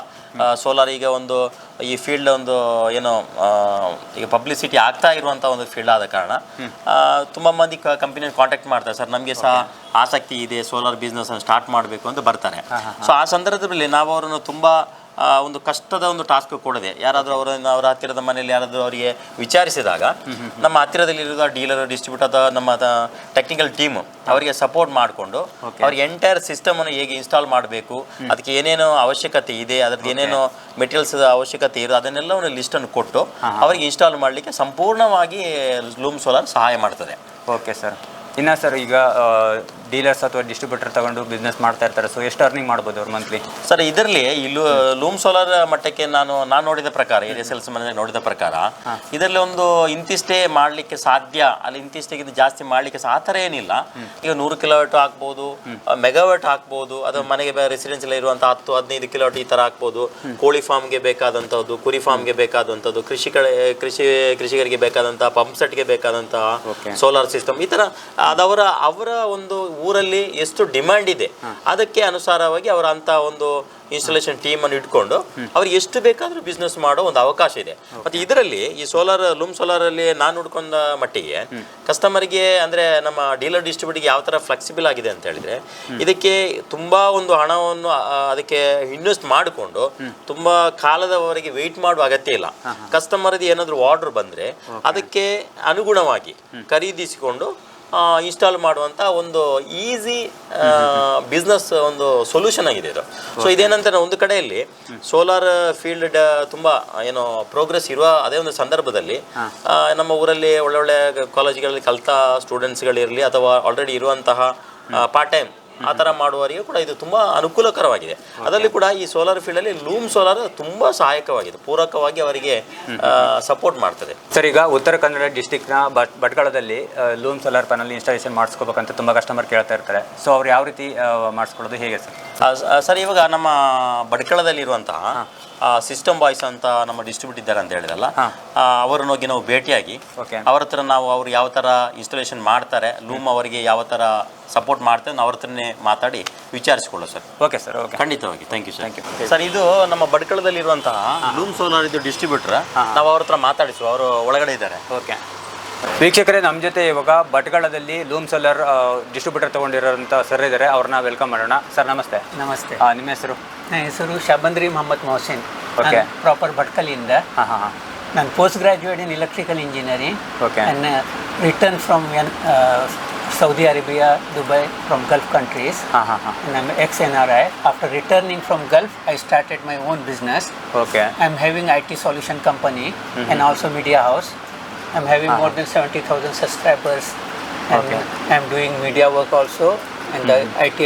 ಸೋಲಾರ್ ಈಗ ಒಂದು ಈ ಫೀಲ್ಡ್ ಒಂದು ಏನೋ ಈಗ ಪಬ್ಲಿಸಿಟಿ ಆಗ್ತಾ ಇರುವಂಥ ಒಂದು ಫೀಲ್ಡ್ ಆದ ಕಾರಣ ತುಂಬ ಮಂದಿ ಕಂಪನಿಯನ್ನು ಕಾಂಟ್ಯಾಕ್ಟ್ ಮಾಡ್ತಾರೆ, ಸರ್ ನಮಗೆ ಸಹ ಆಸಕ್ತಿ ಇದೆ ಸೋಲಾರ್ ಬಿಸ್ನೆಸ್ಸನ್ನು ಸ್ಟಾರ್ಟ್ ಮಾಡಬೇಕು ಅಂತ ಬರ್ತಾರೆ. ಸೊ ಆ ಸಂದರ್ಭದಲ್ಲಿ ನಾವು ಅವರನ್ನು ತುಂಬ ಒಂದು ಕಷ್ಟದ ಒಂದು ಟಾಸ್ಕ್ ಕೊಡದೆ ಯಾರಾದರೂ ಅವರ ಹತ್ತಿರದ ಮನೆಯಲ್ಲಿ ಯಾರಾದರೂ ಅವರಿಗೆ ವಿಚಾರಿಸಿದಾಗ ನಮ್ಮ ಹತ್ತಿರದಲ್ಲಿರುವ ಡೀಲರ್ ಡಿಸ್ಟ್ರಿಬ್ಯೂಟರ್ ಅಥವಾ ನಮ್ಮ ಟೆಕ್ನಿಕಲ್ ಟೀಮು ಅವರಿಗೆ ಸಪೋರ್ಟ್ ಮಾಡಿಕೊಂಡು ಅವ್ರಿಗೆ ಎಂಟೈರ್ ಸಿಸ್ಟಮನ್ನು ಹೇಗೆ ಇನ್ಸ್ಟಾಲ್ ಮಾಡಬೇಕು, ಅದಕ್ಕೆ ಏನೇನೋ ಅವಶ್ಯಕತೆ ಇದೆ, ಅದ್ರದ್ದು ಏನೇನೋ ಮೆಟೀರಿಯಲ್ಸ್ ಅವಶ್ಯಕತೆ ಇದೆ, ಅದನ್ನೆಲ್ಲ ಒಂದು ಲಿಸ್ಟನ್ನು ಕೊಟ್ಟು ಅವರಿಗೆ ಇನ್ಸ್ಟಾಲ್ ಮಾಡಲಿಕ್ಕೆ ಸಂಪೂರ್ಣವಾಗಿ ಲೂಮ್ ಸೋಲಾರ್ ಸಹಾಯ ಮಾಡ್ತದೆ. Okay sir. ಇನ್ನು ಸರ್, ಈಗ ಡೀಲರ್ಸ್ ಅಥವಾ ಡಿಸ್ಟ್ರಿಬ್ಯೂಟರ್ ತಗೊಂಡು ಬಿಸ್ನೆಸ್ ಮಾಡ್ತಾ ಇರ್ತಾರೆ, ಸೊ ಎಷ್ಟು ಅರ್ನಿಂಗ್ ಮಾಡ್ಬೋದು ಅವ್ರು ಮಂತ್ಲಿ? ಸರ್, ಇದರಲ್ಲಿ ಈ ಲೂಮ್ ಸೋಲಾರ್ ಮಟ್ಟಕ್ಕೆ ನಾನು ನೋಡಿದ ಪ್ರಕಾರ, ಸೇಲ್ಸ್ ಮನೆ ನೋಡಿದ ಪ್ರಕಾರ ಇದರಲ್ಲಿ ಒಂದು ಇಂತಿಷ್ಟೇ ಮಾಡಲಿಕ್ಕೆ ಸಾಧ್ಯ, ಅಲ್ಲಿ ಇಂತಿಷ್ಟೆಗಿಂತ ಜಾಸ್ತಿ ಮಾಡಲಿಕ್ಕೆ ಆ ಥರ ಏನಿಲ್ಲ. ಈಗ 100 ಕಿಲೋವಾಟ್ ಹಾಕ್ಬೋದು, ಮೆಗಾವಾಟ್ ಹಾಕ್ಬೋದು, ಅದು ಮನೆಗೆ ರೆಸಿಡೆನ್ಸಿಯಲ್ ಇರುವಂಥ 10-15 ಕಿಲೋವಾಟ್ ಈ ಥರ ಹಾಕ್ಬೋದು. ಕೋಳಿ ಫಾರ್ಮ್ಗೆ ಬೇಕಾದಂಥದ್ದು, ಕುರಿ ಫಾರ್ಮ್ಗೆ ಬೇಕಾದಂಥದ್ದು, ಕೃಷಿಕರಿಗೆ ಬೇಕಾದಂಥ ಪಂಪ್ ಸೆಟ್ಗೆ ಬೇಕಾದಂತಹ ಸೋಲಾರ್ ಸಿಸ್ಟಮ್, ಈ ಥರ ಅವರ ಒಂದು ಊರಲ್ಲಿ ಎಷ್ಟು ಡಿಮ್ಯಾಂಡ್ ಇದೆ ಅದಕ್ಕೆ ಅನುಸಾರವಾಗಿ ಅವರ ಅಂತ ಒಂದು ಇನ್ಸ್ಟಾಲೇಷನ್ ಟೀಮ್ ಅನ್ನು ಇಟ್ಕೊಂಡು ಅವ್ರಿಗೆ ಎಷ್ಟು ಬೇಕಾದರೂ ಬಿಸ್ನೆಸ್ ಮಾಡೋ ಒಂದು ಅವಕಾಶ ಇದೆ. ಮತ್ತೆ ಇದರಲ್ಲಿ ಈ ಲೂಮ್ ಸೋಲಾರ್ ಅಲ್ಲಿ ನಾನು ಹುಡ್ಕೊಂಡ ಮಟ್ಟಿಗೆ ಕಸ್ಟಮರ್ಗೆ ಅಂದ್ರೆ ನಮ್ಮ ಡೀಲರ್ ಡಿಸ್ಟ್ರಿಬ್ಯೂಟರ್ಗೆ ಯಾವ ತರ ಫ್ಲೆಕ್ಸಿಬಲ್ ಆಗಿದೆ ಅಂತ ಹೇಳಿದ್ರೆ, ಇದಕ್ಕೆ ತುಂಬಾ ಒಂದು ಹಣವನ್ನು ಅದಕ್ಕೆ ಇನ್ವೆಸ್ಟ್ ಮಾಡಿಕೊಂಡು ತುಂಬಾ ಕಾಲದವರೆಗೆ ವೆಯ್ಟ್ ಮಾಡುವ ಅಗತ್ಯ ಇಲ್ಲ. ಕಸ್ಟಮರ್ ಏನಾದರೂ ಆರ್ಡರ್ ಬಂದ್ರೆ ಅದಕ್ಕೆ ಅನುಗುಣವಾಗಿ ಖರೀದಿಸಿಕೊಂಡು ಇನ್ಸ್ಟಾಲ್ ಮಾಡುವಂಥ ಒಂದು ಈಸಿ ಬಿಸ್ನೆಸ್ ಒಂದು ಸೊಲ್ಯೂಷನ್ ಆಗಿದೆ ಇದು. ಸೊ ಇದೇನಂತ ಒಂದು ಕಡೆಯಲ್ಲಿ ಸೋಲಾರ್ ಫೀಲ್ಡ್ ತುಂಬ ಏನೋ ಪ್ರೋಗ್ರೆಸ್ ಇರುವ ಅದೇ ಒಂದು ಸಂದರ್ಭದಲ್ಲಿ ನಮ್ಮ ಊರಲ್ಲಿ ಒಳ್ಳೊಳ್ಳೆ ಕಾಲೇಜ್ಗಳಲ್ಲಿ ಕಲಿತ ಸ್ಟೂಡೆಂಟ್ಸ್ಗಳಿರಲಿ ಅಥವಾ ಆಲ್ರೆಡಿ ಇರುವಂತಹ ಪಾರ್ಟ್ ಟೈಮ್ ಆ ಥರ ಮಾಡುವವರಿಗೆ ಕೂಡ ಇದು ತುಂಬ ಅನುಕೂಲಕರವಾಗಿದೆ. ಅದರಲ್ಲಿ ಕೂಡ ಈ ಸೋಲಾರ್ ಫೀಲ್ಡಲ್ಲಿ ಲೂಮ್ ಸೋಲಾರ್ ತುಂಬ ಸಹಾಯಕವಾಗಿದೆ, ಪೂರಕವಾಗಿ ಅವರಿಗೆ ಸಪೋರ್ಟ್ ಮಾಡ್ತದೆ. ಸರ್, ಈಗ ಉತ್ತರ ಕನ್ನಡ ಡಿಸ್ಟಿಕ್ನ ಭಟ್ಕಳದಲ್ಲಿ ಲೂಮ್ ಸೋಲಾರ್ ಪ್ಯಾನಲ್ ಇನ್ಸ್ಟಾಲೇಷನ್ ಮಾಡಿಸ್ಕೋಬೇಕಂತ ತುಂಬ ಕಸ್ಟಮರ್ ಕೇಳ್ತಾ ಇರ್ತಾರೆ. ಸೊ ಅವ್ರು ಯಾವ ರೀತಿ ಮಾಡಿಸ್ಕೊಳ್ಳೋದು, ಹೇಗೆ ಸರ್? ಸರ್, ಇವಾಗ ನಮ್ಮ ಭಟ್ಕಳದಲ್ಲಿರುವಂತಹ ಸಿಸ್ಟಮ್ ಬಾಯ್ಸ್ ಅಂತ ನಮ್ಮ ಡಿಸ್ಟ್ರಿಬ್ಯೂಟ್ ಇದ್ದಾರೆ ಅಂತ ಹೇಳಿದಲ್ಲ, ಅವರನ್ನು ಹೋಗಿ ನಾವು ಭೇಟಿಯಾಗಿ ಅವ್ರ ಹತ್ರ ನಾವು ಅವ್ರು ಯಾವ ಥರ ಇನ್ಸ್ಟಾಲೇಷನ್ ಮಾಡ್ತಾರೆ, ಲೂಮ್ ಅವರಿಗೆ ಯಾವ ಥರ ಸಪೋರ್ಟ್ ಮಾಡ್ತಾರೆ, ನಾವು ಅವ್ರ ಹತ್ರನೇ ಮಾತಾಡಿ ವಿಚಾರಿಸಿಕೊಳ್ಳೋ ಸರ್. ಓಕೆ ಸರ್, ಓಕೆ, ಖಂಡಿತವಾಗಿ. Thank you sir. ಇದು ನಮ್ಮ ಭಟ್ಕಳದಲ್ಲಿರುವಂತಹ ಲೂಮ್ ಸೋಲಾರ್ ಇದು ಡಿಸ್ಟ್ರಿಬ್ಯೂಟರ್, ನಾವು ಅವ್ರ ಹತ್ರ ಮಾತಾಡಿಸುವ, ಅವರು ಒಳಗಡೆ ಇದ್ದಾರೆ. ಓಕೆ ವೀಕ್ಷಕರೇ, ನಮ್ಮ ಜೊತೆ ಇವಾಗ ಭಟ್ಕಳದಲ್ಲಿ ಲೂಮ್ ಸೋಲಾರ್ ಡಿಸ್ಟ್ರಿಬ್ಯೂಟರ್ ತೊಗೊಂಡಿರೋಂಥ ಸರ್ ಇದ್ದಾರೆ, ಅವ್ರನ್ನ ವೆಲ್ಕಮ್ ಮಾಡೋಣ. ಸರ್ ನಮಸ್ತೆ. ನಮಸ್ತೆ. ನಿಮ್ಮ ಹೆಸರು? ನನ್ನ ಹೆಸರು ಶಬಂದ್ರಿ ಮೊಹಮ್ಮದ್ ಮೊಹಸಿನ್. ಓಕೆ. ಪ್ರಾಪರ್ ಭಟ್ಕಲಿಂದ. ನಾನು post graduate in electrical engineering. Okay. And return from Saudi Arabia, Dubai, from Gulf countries. And I'm ex-NRI. After returning from Gulf, I started my own business. Okay. I'm having IT solution company and also media house. I'm having more than 70,000 subscribers. And I'm doing media work also and the IT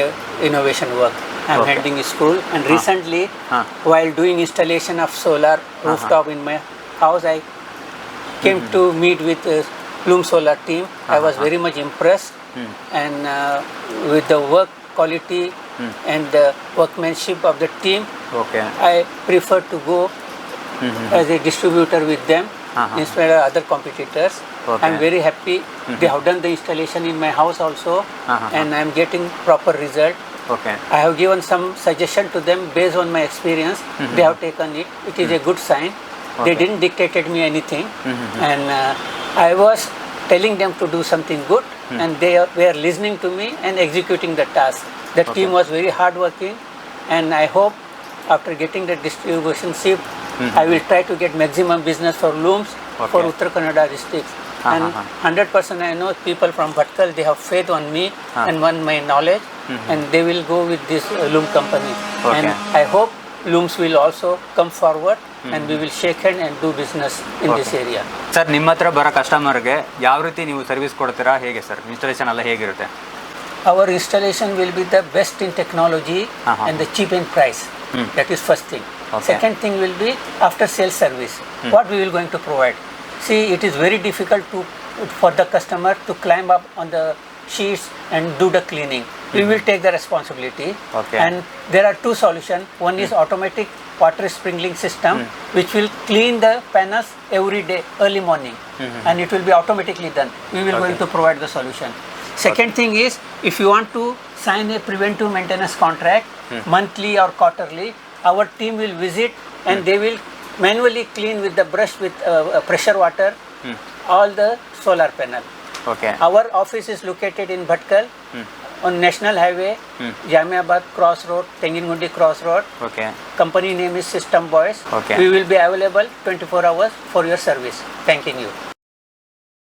innovation work. I'm heading a school. And recently, while doing installation of solar rooftop in my house, I came to meet with Loom Solar team. I was very much impressed and with the work quality and the workmanship of the team. Okay. I prefer to go as a distributor with them instead of other competitors. Okay. I'm very happy. They have done the installation in my house also and I'm getting proper result. Okay. I have given some suggestion to them based on my experience. They have taken it. It is a good sign. They didn't dictated me anything and I was telling them to do something good and they were listening to me and executing the task. The team was very hard working and I hope after getting the distributionship I will try to get maximum business for looms for Uttar Kannada districts. And 100% I know people from Bhatkal, they have faith on me and on my knowledge and they will go with this loom company. And I hope looms will also come forward and we will shake hand and do business in this area. Sir, ನಿಮ್ಮ ಹತ್ರ ಬರೋ ಕಸ್ಟಮರ್ಗೆ ಯಾವ ರೀತಿ ನೀವು service ಕೊಡ್ತೀರಾ, ಹೇಗೆ sir installation ಎಲ್ಲ ಹೇಗಿರುತ್ತೆ? Our installation will be the best in technology and the cheap in price. That is first thing. Second thing will be after sales service. What we will going to provide. See, it is very difficult for the customer to climb up on the sheets and do the cleaning. We will take the responsibility. And there are two solutions. One is automatic water sprinkling system which will clean the panels every day early morning and it will be automatically done. We will going to provide the solution. Second thing is, if you want to sign a preventive maintenance contract monthly or quarterly, our team will visit and they will manually clean with the brush with pressure water all the solar panel. Okay. Our office is located in Bhatkal on National Highway, Jamiabad Cross Road, Tengingundi Cross Road. Okay Company name is System Boys. Okay. We will be available 24 hours for your service. Thanking you.